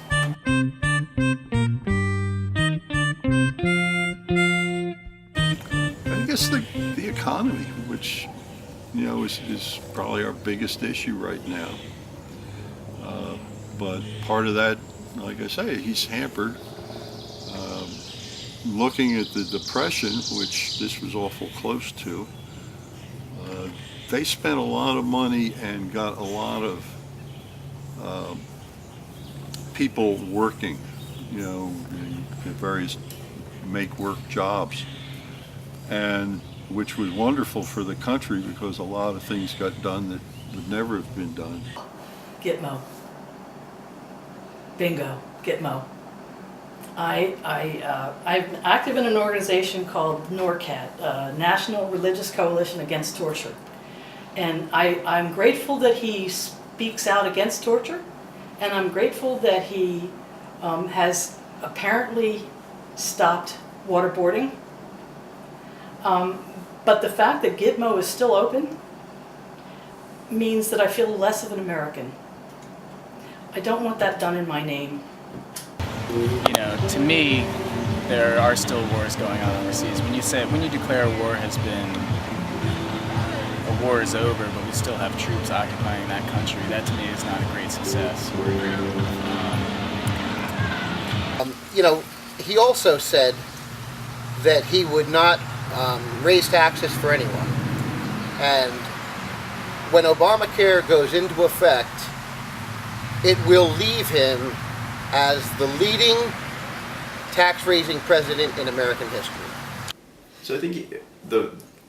S9: guess the economy, which is probably our biggest issue right now. But part of that, like I say, he's hampered. Looking at the Depression, which this was awful close to, they spent a lot of money and got a lot of people working, in various make-work jobs, and which was wonderful for the country because a lot of things got done that would never have been done.
S10: Gitmo. Bingo. Gitmo. I'm active in an organization called NORCAT, National Religious Coalition Against Torture. And I'm grateful that he speaks out against torture, and I'm grateful that he has apparently stopped waterboarding. But the fact that Gitmo is still open means that I feel less of an American. I don't want that done in my name.
S13: You know, to me, there are still wars going on overseas. When you declare a war war is over, but we still have troops occupying that country, that to me is not a great success.
S11: You know, he also said that he would not raise taxes for anyone. And when Obamacare goes into effect, it will leave him as the leading tax-raising president in American history.
S20: So I think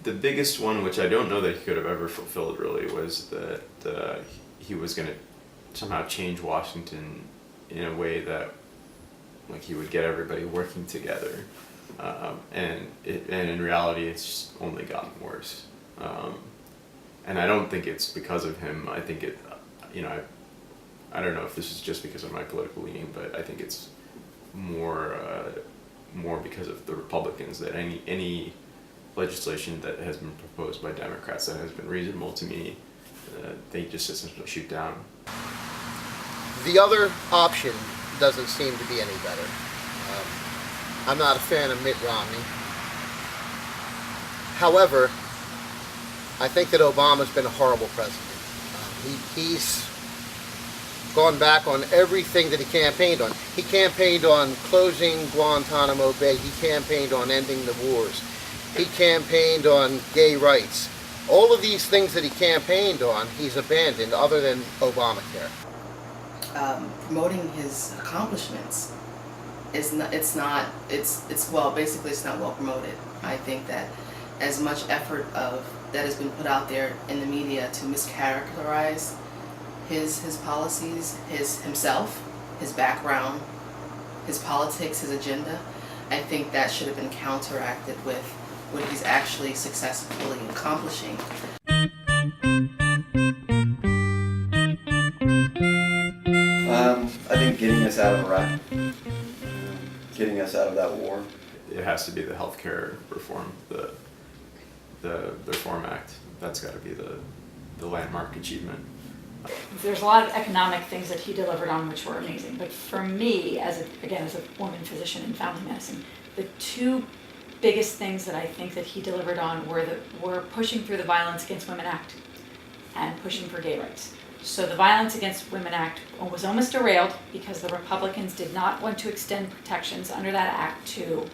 S20: the biggest one, which I don't know that he could have ever fulfilled really, was that he was going to somehow change Washington in a way that like he would get everybody working together. And in reality, it's just only gotten worse. And I don't think it's because of him. I think it, you know, I don't know if this is just because of my political leaning, but I think it's more because of the Republicans, that any legislation that has been proposed by Democrats that has been reasonable to me, they just essentially shoot down.
S11: The other option doesn't seem to be any better. I'm not a fan of Mitt Romney. However, I think that Obama's been a horrible president. He's gone back on everything that he campaigned on. He campaigned on closing Guantanamo Bay. He campaigned on ending the wars. He campaigned on gay rights. All of these things that he campaigned on, he's abandoned, other than Obamacare.
S19: Promoting his accomplishments is not, basically it's not well promoted. I think that as much effort that has been put out there in the media to mischaracterize his policies, himself, his background, his politics, his agenda, I think that should have been counteracted with what he's actually successfully accomplishing.
S22: I think getting us out of Iraq, getting us out of that war.
S20: It has to be the healthcare reform, the Reform Act. That's got to be the landmark achievement.
S21: There's a lot of economic things that he delivered on which were amazing, but for me, as a woman physician in family medicine, the two biggest things that I think that he delivered on were pushing through the Violence Against Women Act and pushing for gay rights. So the Violence Against Women Act was almost derailed because the Republicans did not want to extend protections under that act to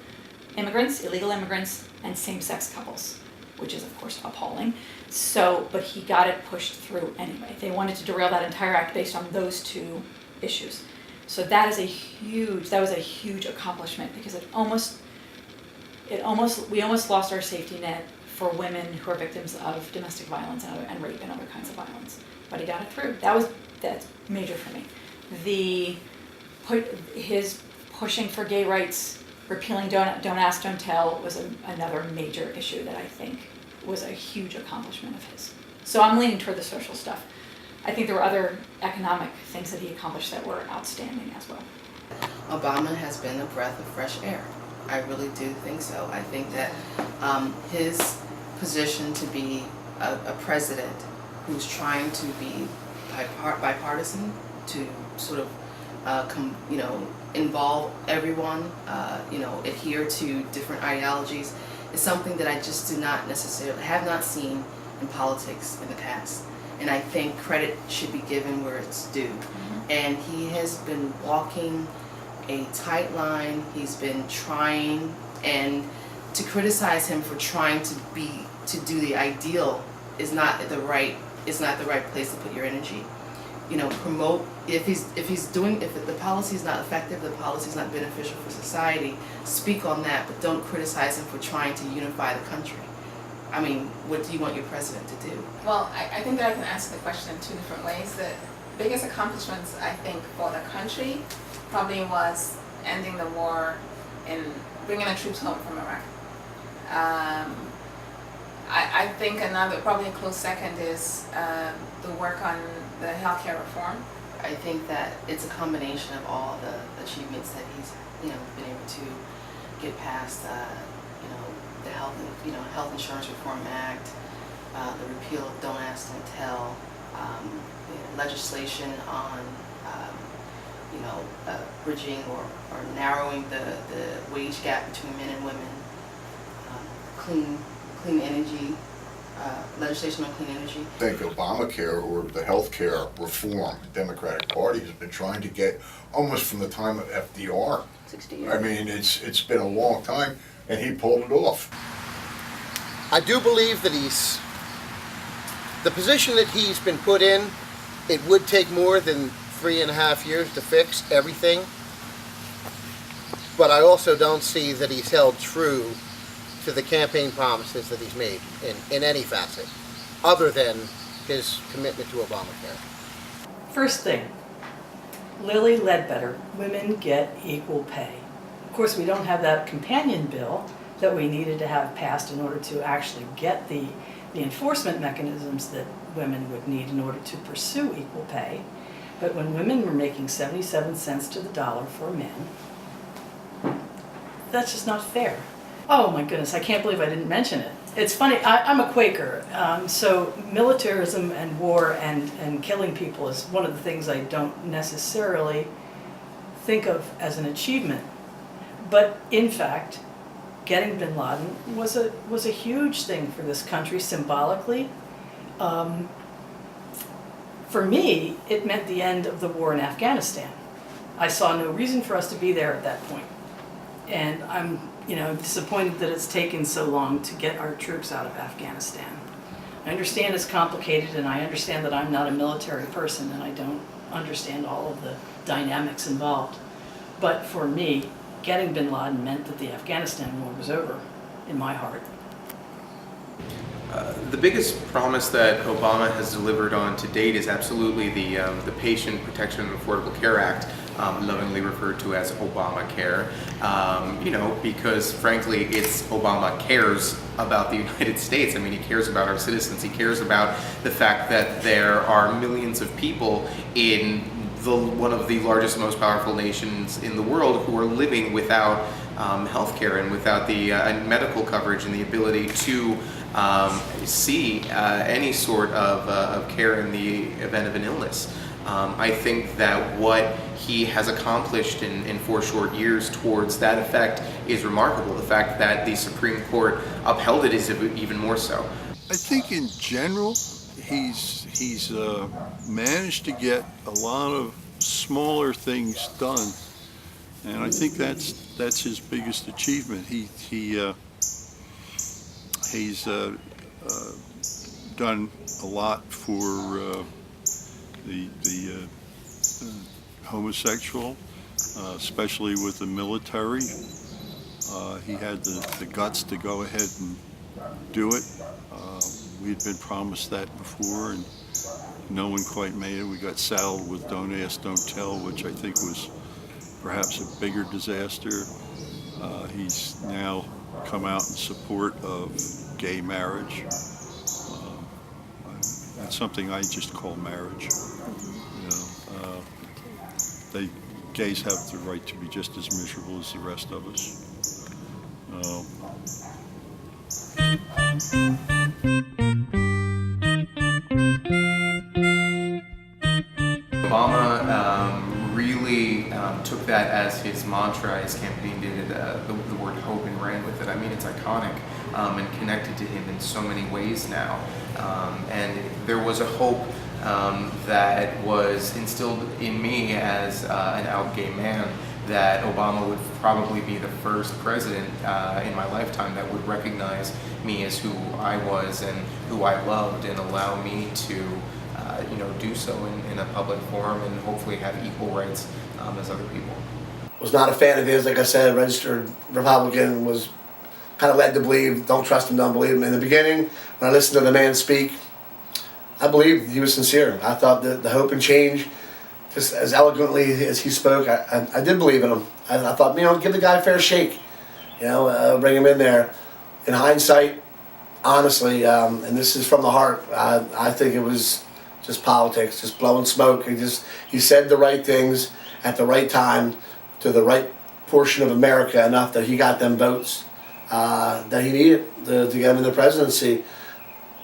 S21: immigrants, illegal immigrants, and same-sex couples, which is of course appalling. So, but he got it pushed through anyway. They wanted to derail that entire act based on those two issues. So that was a huge accomplishment because we almost lost our safety net for women who are victims of domestic violence and rape and other kinds of violence. But he got it through. That's major for me. His pushing for gay rights, repealing Don't Ask, Don't Tell was another major issue that I think was a huge accomplishment of his. So I'm leaning toward the social stuff. I think there were other economic things that he accomplished that were outstanding as well.
S19: Obama has been a breath of fresh air. I really do think so. I think that his position to be a president who's trying to be bipartisan, to sort of involve everyone, adhere to different ideologies, is something that I just have not seen in politics in the past. And I think credit should be given where it's due. Mm-hmm. And he has been walking a tight line. He's been trying, and to criticize him for trying to do the ideal is not the right place to put your energy. Promote if the policy is not effective, the policy is not beneficial for society, speak on that, but don't criticize him for trying to unify the country. I mean, what do you want your president to do?
S18: Well, I think that I can answer the question in two different ways. The biggest accomplishments, I think, for the country probably was ending the war and bringing the troops home from Iraq. I think another, probably a close second, is the work on the healthcare reform?
S19: I think that it's a combination of all the achievements that he's, been able to get past. The Health Insurance Reform Act, the repeal of Don't Ask, Don't Tell, legislation on, bridging or narrowing the wage gap between men and women, clean energy. Legislation on clean energy.
S17: I think Obamacare, or the healthcare reform, the Democratic Party has been trying to get almost from the time of FDR.
S19: 60 years.
S17: I mean, it's been a long time, and he pulled it off.
S11: I do believe that the position that he's been put in, it would take more than 3.5 years to fix everything. But I also don't see that he's held true to the campaign promises that he's made in any facet, other than his commitment to Obamacare.
S10: First thing, Lilly Ledbetter, women get equal pay. Of course, we don't have that companion bill that we needed to have passed in order to actually get the enforcement mechanisms that women would need in order to pursue equal pay. But when women were making 77 cents to the dollar for men, that's just not fair. Oh my goodness, I can't believe I didn't mention it. It's funny, I'm a Quaker, so militarism and war and killing people is one of the things I don't necessarily think of as an achievement. But in fact, getting bin Laden was a huge thing for this country symbolically. For me, it meant the end of the war in Afghanistan. I saw no reason for us to be there at that point. And I'm disappointed that it's taken so long to get our troops out of Afghanistan. I understand it's complicated, and I understand that I'm not a military person and I don't understand all of the dynamics involved. But for me, getting bin Laden meant that the Afghanistan war was over, in my heart.
S15: The biggest promise that Obama has delivered on to date is absolutely the Patient Protection and Affordable Care Act, lovingly referred to as Obamacare, because frankly, Obama cares about the United States. I mean, he cares about our citizens. He cares about the fact that there are millions of people in one of the largest, most powerful nations in the world who are living without health care and without the medical coverage and the ability to see any sort of care in the event of an illness. I think that what he has accomplished in 4 short years towards that effect is remarkable. The fact that the Supreme Court upheld it is even more so.
S9: I think in general, he's managed to get a lot of smaller things done, and I think that's his biggest achievement. He's done a lot for the homosexual, especially with the military. He had the guts to go ahead and do it. We had been promised that before, and no one quite made it. We got saddled with Don't Ask, Don't Tell, which I think was perhaps a bigger disaster. He's now come out in support of gay marriage. That's something I just call marriage. Gays have the right to be just as miserable as the rest of us.
S15: Obama really took that as his mantra. His campaign did the word hope and ran with it. I mean, it's iconic and connected to him in so many ways now. And there was a hope that was instilled in me as an out gay man that Obama would probably be the first president in my lifetime that would recognize me as who I was and who I loved and allow me to do so in a public forum and hopefully have equal rights as other people.
S12: Was not a fan of his, like I said, registered Republican, was kind of led to believe, don't trust him, don't believe him. In the beginning, when I listened to the man speak, I believed he was sincere. I thought that the hope and change, just as eloquently as he spoke, I did believe in him. I thought, give the guy a fair shake, bring him in there. In hindsight, honestly, and this is from the heart, I think it was just politics, just blowing smoke. He said the right things at the right time to the right portion of America enough that he got them votes that he needed to get him in the presidency.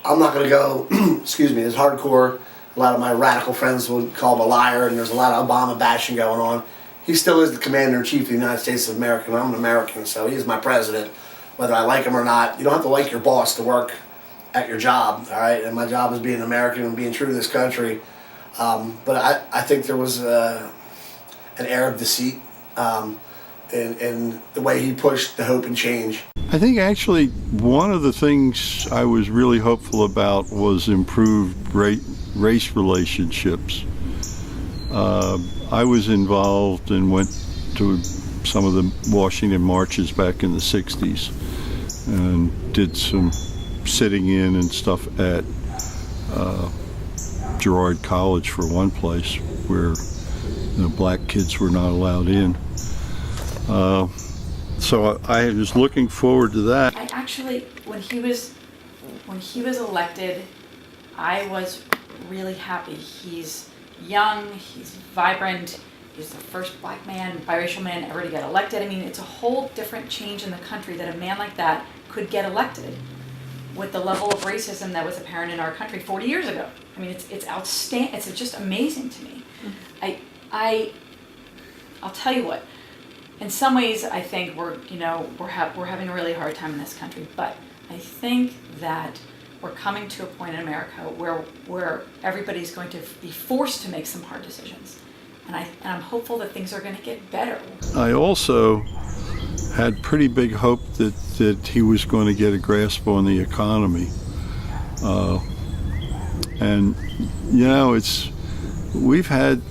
S12: I'm not going to go, excuse me, as hardcore. A lot of my radical friends would call him a liar, and there's a lot of Obama bashing going on. He still is the commander-in-chief of the United States of America, and I'm an American, so he's my president, whether I like him or not. You don't have to like your boss to work at your job, all right? And my job is being an American and being true to this country. But I think there was an air of deceit in the way he pushed the hope and change.
S9: I think actually one of the things I was really hopeful about was improved race relationships. I was involved and went to some of the Washington marches back in the 60s and did some sitting in and stuff at Girard College for one place where black kids were not allowed in. So I was looking forward to that.
S21: I actually, when he was elected, I was really happy. He's young, he's vibrant, he's the first black man, biracial man ever to get elected. I mean, it's a whole different change in the country that a man like that could get elected with the level of racism that was apparent in our country 40 years ago. I mean, it's outstanding. It's just amazing to me. I'll tell you what. In some ways, I think we're having a really hard time in this country, but I think that we're coming to a point in America where everybody's going to be forced to make some hard decisions, and I'm hopeful that things are going to get better.
S9: I also had pretty big hope that he was going to get a grasp on the economy, and we've had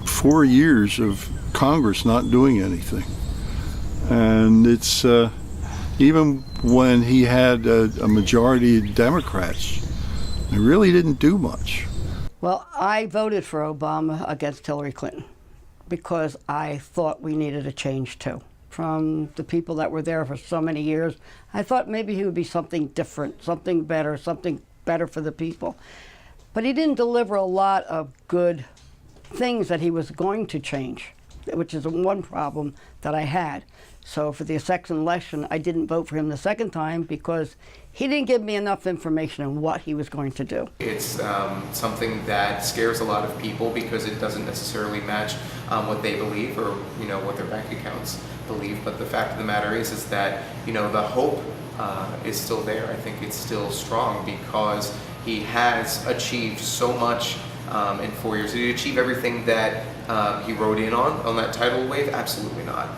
S9: 4 years of Congress not doing anything. And it's even when he had a majority of Democrats, they really didn't do much.
S16: Well, I voted for Obama against Hillary Clinton because I thought we needed a change too. From the people that were there for so many years, I thought maybe he would be something different, something better for the people. But he didn't deliver a lot of good things that he was going to change, which is one problem that I had. So for the second election, I didn't vote for him the second time because he didn't give me enough information on what he was going to do.
S15: It's something that scares a lot of people because it doesn't necessarily match what they believe or what their bank accounts believe. But the fact of the matter is that the hope is still there. I think it's still strong because he has achieved so much in 4 years. Did he achieve everything that he wrote in on that tidal wave? Absolutely not.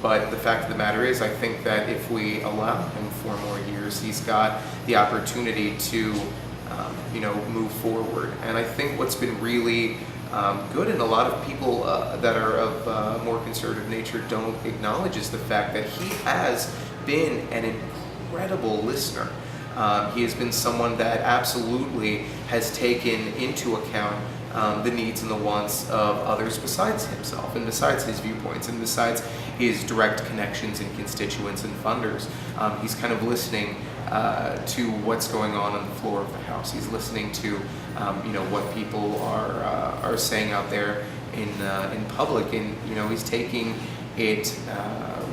S15: But the fact of the matter is, I think that if we allow him 4 more years, he's got the opportunity to, move forward. And I think what's been really good, and a lot of people that are of more conservative nature don't acknowledge, is the fact that he has been an incredible listener. He has been someone that absolutely has taken into account the needs and the wants of others besides himself, and besides his viewpoints, and besides his direct connections and constituents and funders. He's kind of listening to what's going on the floor of the House. He's listening to what people are saying out there in public, and he's taking it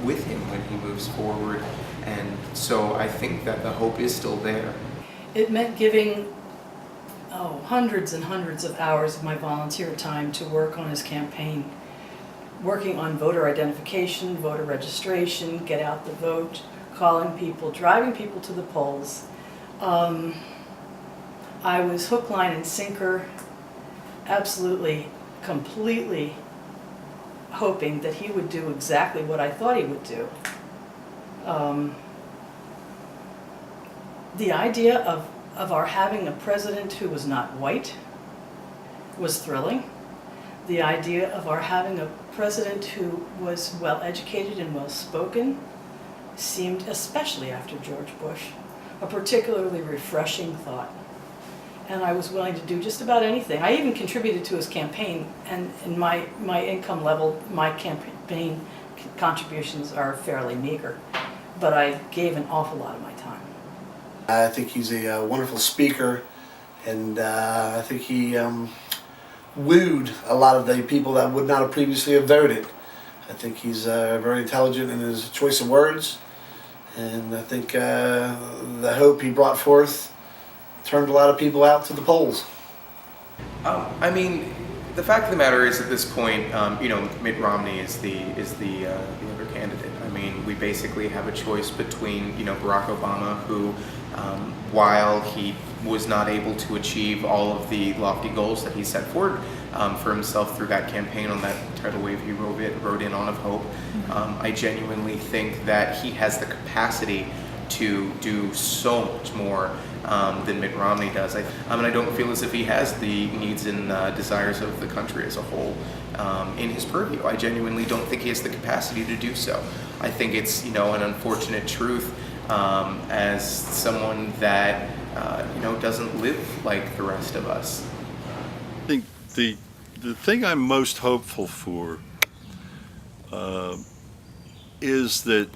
S15: with him when he moves forward. And so I think that the hope is still there.
S10: It meant giving hundreds and hundreds of hours of my volunteer time to work on his campaign, working on voter identification, voter registration, get out the vote, calling people, driving people to the polls. I was hook, line, and sinker, absolutely, completely hoping that he would do exactly what I thought he would do. The idea of our having a president who was not white was thrilling. The idea of our having a president who was well educated and well spoken seemed, especially after George Bush, a particularly refreshing thought. And I was willing to do just about anything. I even contributed to his campaign, and in my income level, my campaign contributions are fairly meager, but I gave an awful lot of my time.
S12: I think he's a wonderful speaker. And I think he wooed a lot of the people that would not have previously have voted. I think he's very intelligent in his choice of words, and I think the hope he brought forth turned a lot of people out to the polls.
S15: I mean, the fact of the matter is, at this point, Mitt Romney is the other candidate. I mean, we basically have a choice between, Barack Obama, who, while he was not able to achieve all of the lofty goals that he set forward for himself through that campaign on that tidal wave he rode in on of hope, I genuinely think that he has the capacity to do so much more than Mitt Romney does. I don't feel as if he has the needs and desires of the country as a whole in his purview. I genuinely don't think he has the capacity to do so. I think it's an unfortunate truth as someone that doesn't live like the rest of us.
S9: I think the thing I'm most hopeful for is that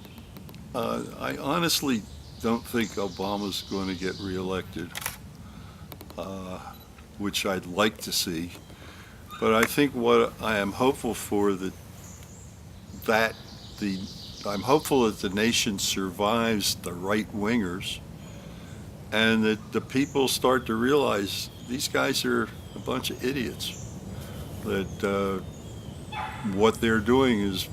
S9: I honestly don't think Obama's going to get reelected, which I'd like to see. But I think what I am hopeful for I'm hopeful that the nation survives the right-wingers, and that the people start to realize these guys are a bunch of idiots, that what they're doing is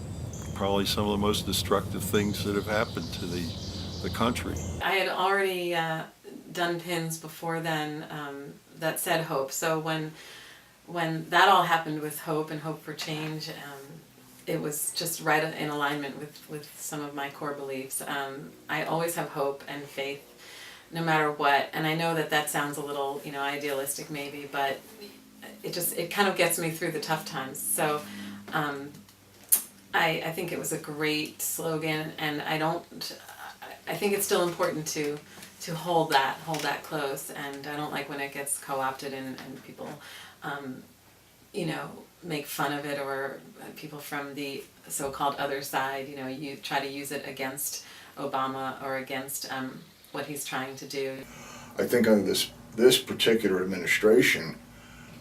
S9: probably some of the most destructive things that have happened to the country.
S14: I had already done pins before then that said hope. So when that all happened with hope and hope for change, it was just right in alignment with some of my core beliefs. I always have hope and faith no matter what. And I know that sounds a little, idealistic maybe, but it kind of gets me through the tough times. So I think it was a great slogan, and I think it's still important to hold that close, and I don't like when it gets co-opted and people make fun of it, or people from the so-called other side, you try to use it against Obama or against what he's trying to do.
S17: I think under this particular administration,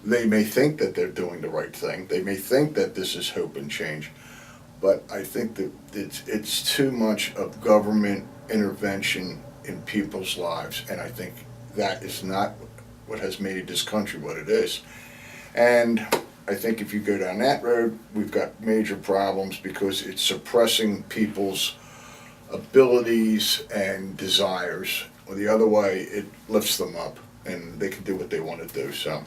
S17: they may think that they're doing the right thing. They may think that this is hope and change, but I think that it's too much of government intervention in people's lives, and I think that is not what has made this country what it is. And I think if you go down that road, we've got major problems because it's suppressing people's abilities and desires. Or the other way, it lifts them up and they can do what they want to do. So,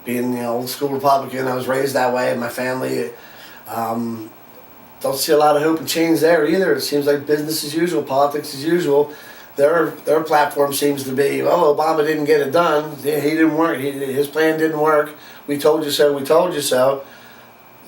S12: being old school Republican, I was raised that way in my family. Don't see a lot of hope and change there either. It seems like business as usual, politics as usual. Their platform seems to be, well, Obama didn't get it done. He didn't work. His plan didn't work. We told you so. We told you so.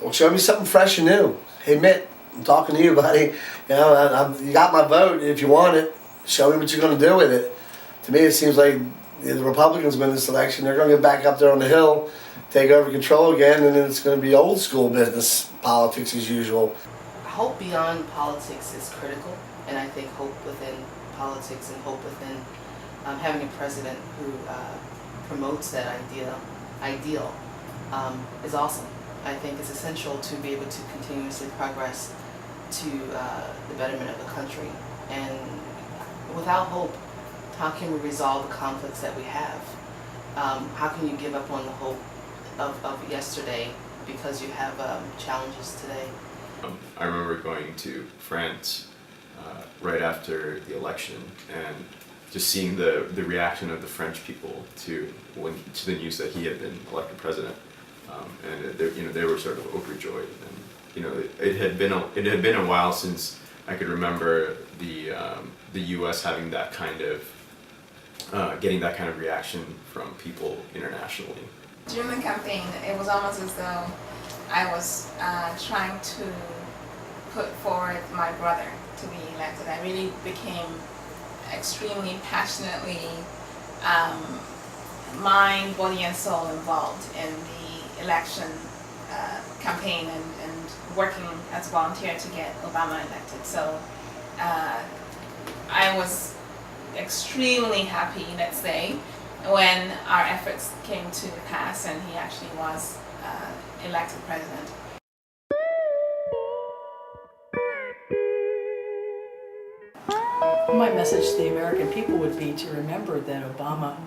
S12: Well, show me something fresh and new. Hey, Mitt, I'm talking to you, buddy. You got my vote. If you want it, show me what you're going to do with it. To me, it seems like the Republicans win this election. They're going to get back up there on the Hill, take over control again, and then it's going to be old school business, politics as usual.
S19: Hope beyond politics is critical, and I think hope within politics and hope within having a president who promotes that ideal is awesome. I think it's essential to be able to continuously progress to the betterment of the country. And without hope, how can we resolve the conflicts that we have? How can you give up on the hope of yesterday because you have challenges today?
S20: I remember going to France right after the election and just seeing the reaction of the French people to the news that he had been elected president, and they were sort of overjoyed. And it had been a while since I could remember the U.S. having that kind of getting that kind of reaction from people internationally.
S18: During the campaign, it was almost as though I was trying to put forward my brother to be elected. I really became extremely passionately mind, body, and soul involved in the election campaign and working as a volunteer to get Obama elected. So I was extremely happy, let's say, when our efforts came to pass and he actually was elected president.
S10: My message to the American people would be to remember that Obama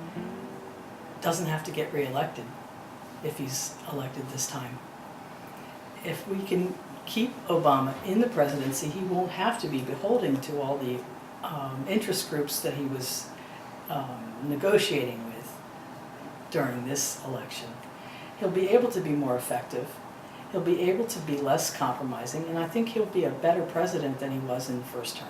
S10: doesn't have to get reelected if he's elected this time. If we can keep Obama in the presidency, he won't have to be beholden to all the interest groups that he was negotiating with during this election. He'll be able to be more effective. He'll be able to be less compromising, and I think he'll be a better president than he was in the first term.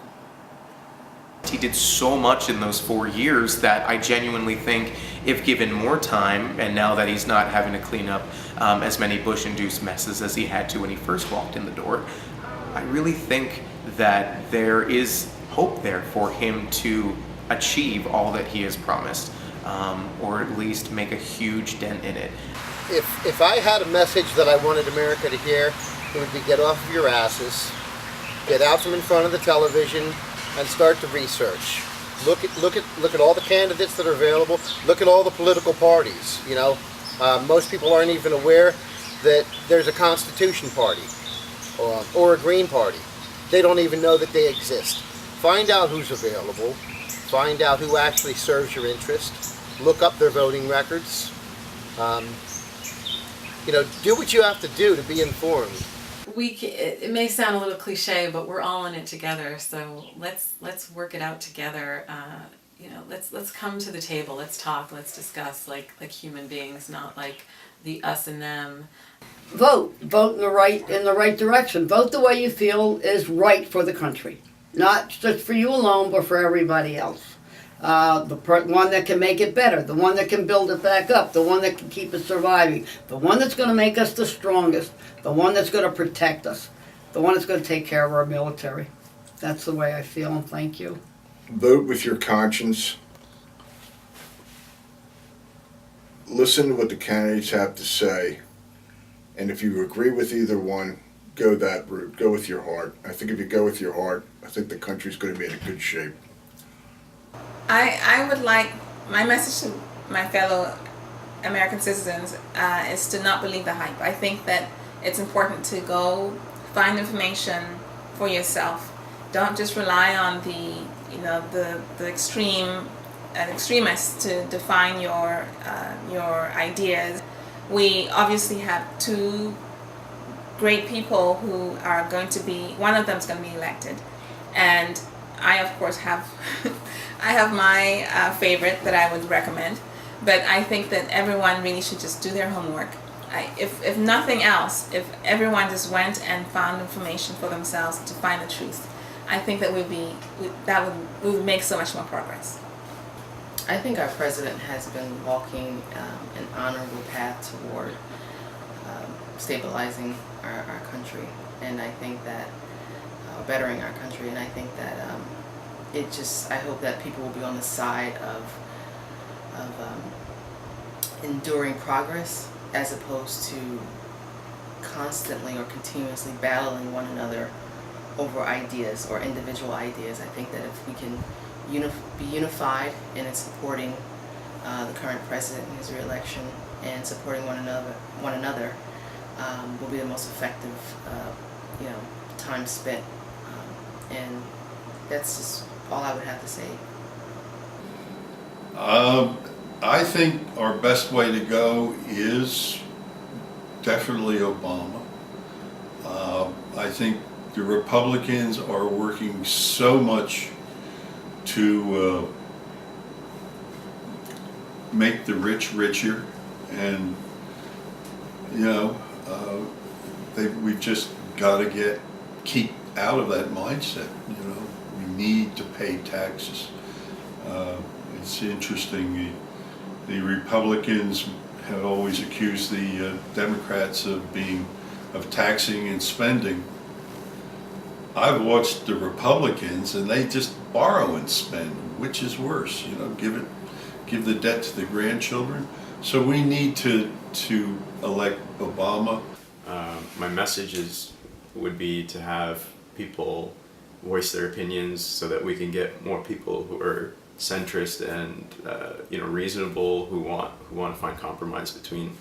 S15: He did so much in those 4 years that I genuinely think if given more time, and now that he's not having to clean up as many Bush-induced messes as he had to when he first walked in the door, I really think that there is hope there for him to achieve all that he has promised, or at least make a huge dent in it.
S11: If I had a message that I wanted America to hear, it would be get off of your asses, get out from in front of the television, and start to research. Look at all the candidates that are available. Look at all the political parties. You know, most people aren't even aware that there's a Constitution Party or a Green Party. They don't even know that they exist. Find out who's available. Find out who actually serves your interest. Look up their voting records. You know, do what you have to do to be informed.
S14: It may sound a little cliche, but we're all in it together. So let's work it out together. You know, let's come to the table. Let's talk. Let's discuss like human beings, not like the us and them.
S16: Vote in the right direction. Vote the way you feel is right for the country, not just for you alone, but for everybody else. The one that can make it better, the one that can build it back up, the one that can keep it surviving, the one that's going to make us the strongest, the one that's going to protect us, the one that's going to take care of our military. That's the way I feel, and thank you.
S17: Vote with your conscience. Listen to what the candidates have to say, and if you agree with either one, go that route. Go with your heart. I think if you go with your heart, I think the country's going to be in a good shape.
S18: I would like, my message to my fellow American citizens is to not believe the hype. I think that it's important to go find information for yourself. Don't just rely on the extremists to define your ideas. We obviously have two great people who are going to be, one of them is going to be elected, and I of course have I have my favorite that I would recommend, but I think that everyone really should just do their homework. If nothing else, if everyone just went and found information for themselves to find the truth, I think that we would make so much more progress.
S19: I think our president has been walking an honorable path toward stabilizing our country, and I think that bettering our country, and I think that I hope that people will be on the side of enduring progress as opposed to constantly or continuously battling one another over ideas or individual ideas. I think that if we can be unified in supporting the current president in his re-election and supporting one another will be the most effective time spent, and that's just all I would have to say.
S9: I think our best way to go is definitely Obama. I think the Republicans are working so much to make the rich richer, and we've just got to keep out of that mindset. We need to pay taxes. It's interesting. The Republicans have always accused the Democrats of taxing and spending. I've watched the Republicans, and they just borrow and spend. Which is worse? Give the debt to the grandchildren. So we need to elect Obama.
S20: My message would be to have people voice their opinions so that we can get more people who are centrist and reasonable, who want to find compromise between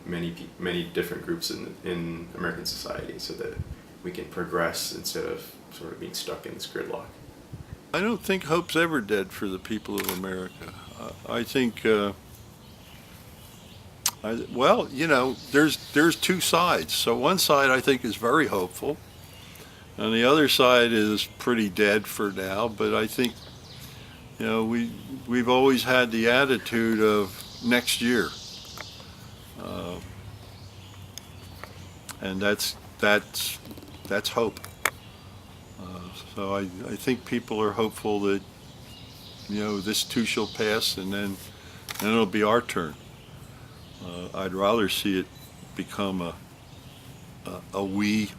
S20: many different groups in American society, so that we can progress instead of sort of being stuck in this gridlock.
S9: I don't think hope's ever dead for the people of America. I think, there's two sides. So one side I think is very hopeful, and the other side is pretty dead for now. But I think, we've always had the attitude of next year, and that's hope. So I think people are hopeful that, this too shall pass, and then it'll be our turn. I'd rather see it become a we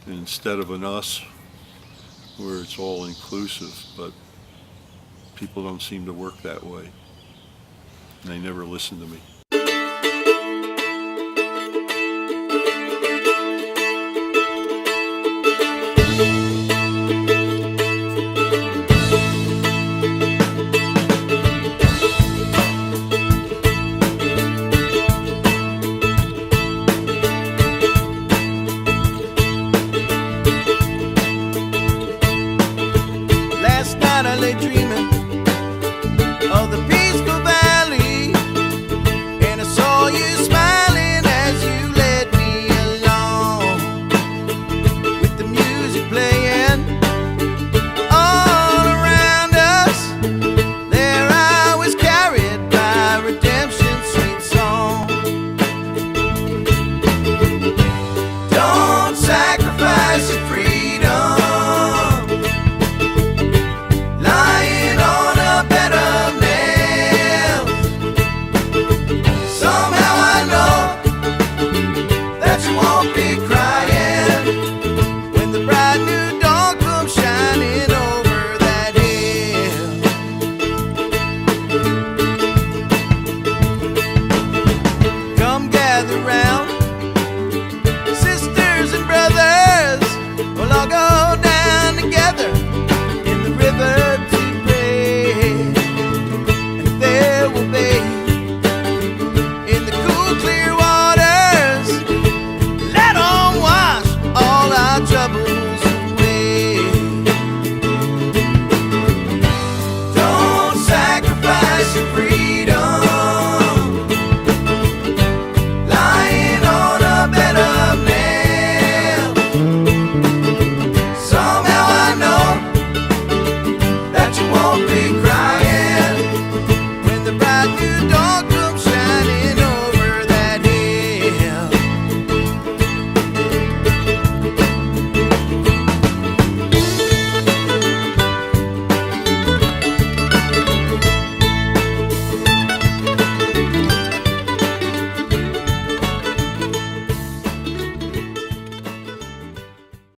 S9: instead of an us, where it's all inclusive, but people don't seem to work that way. And they never listen to me.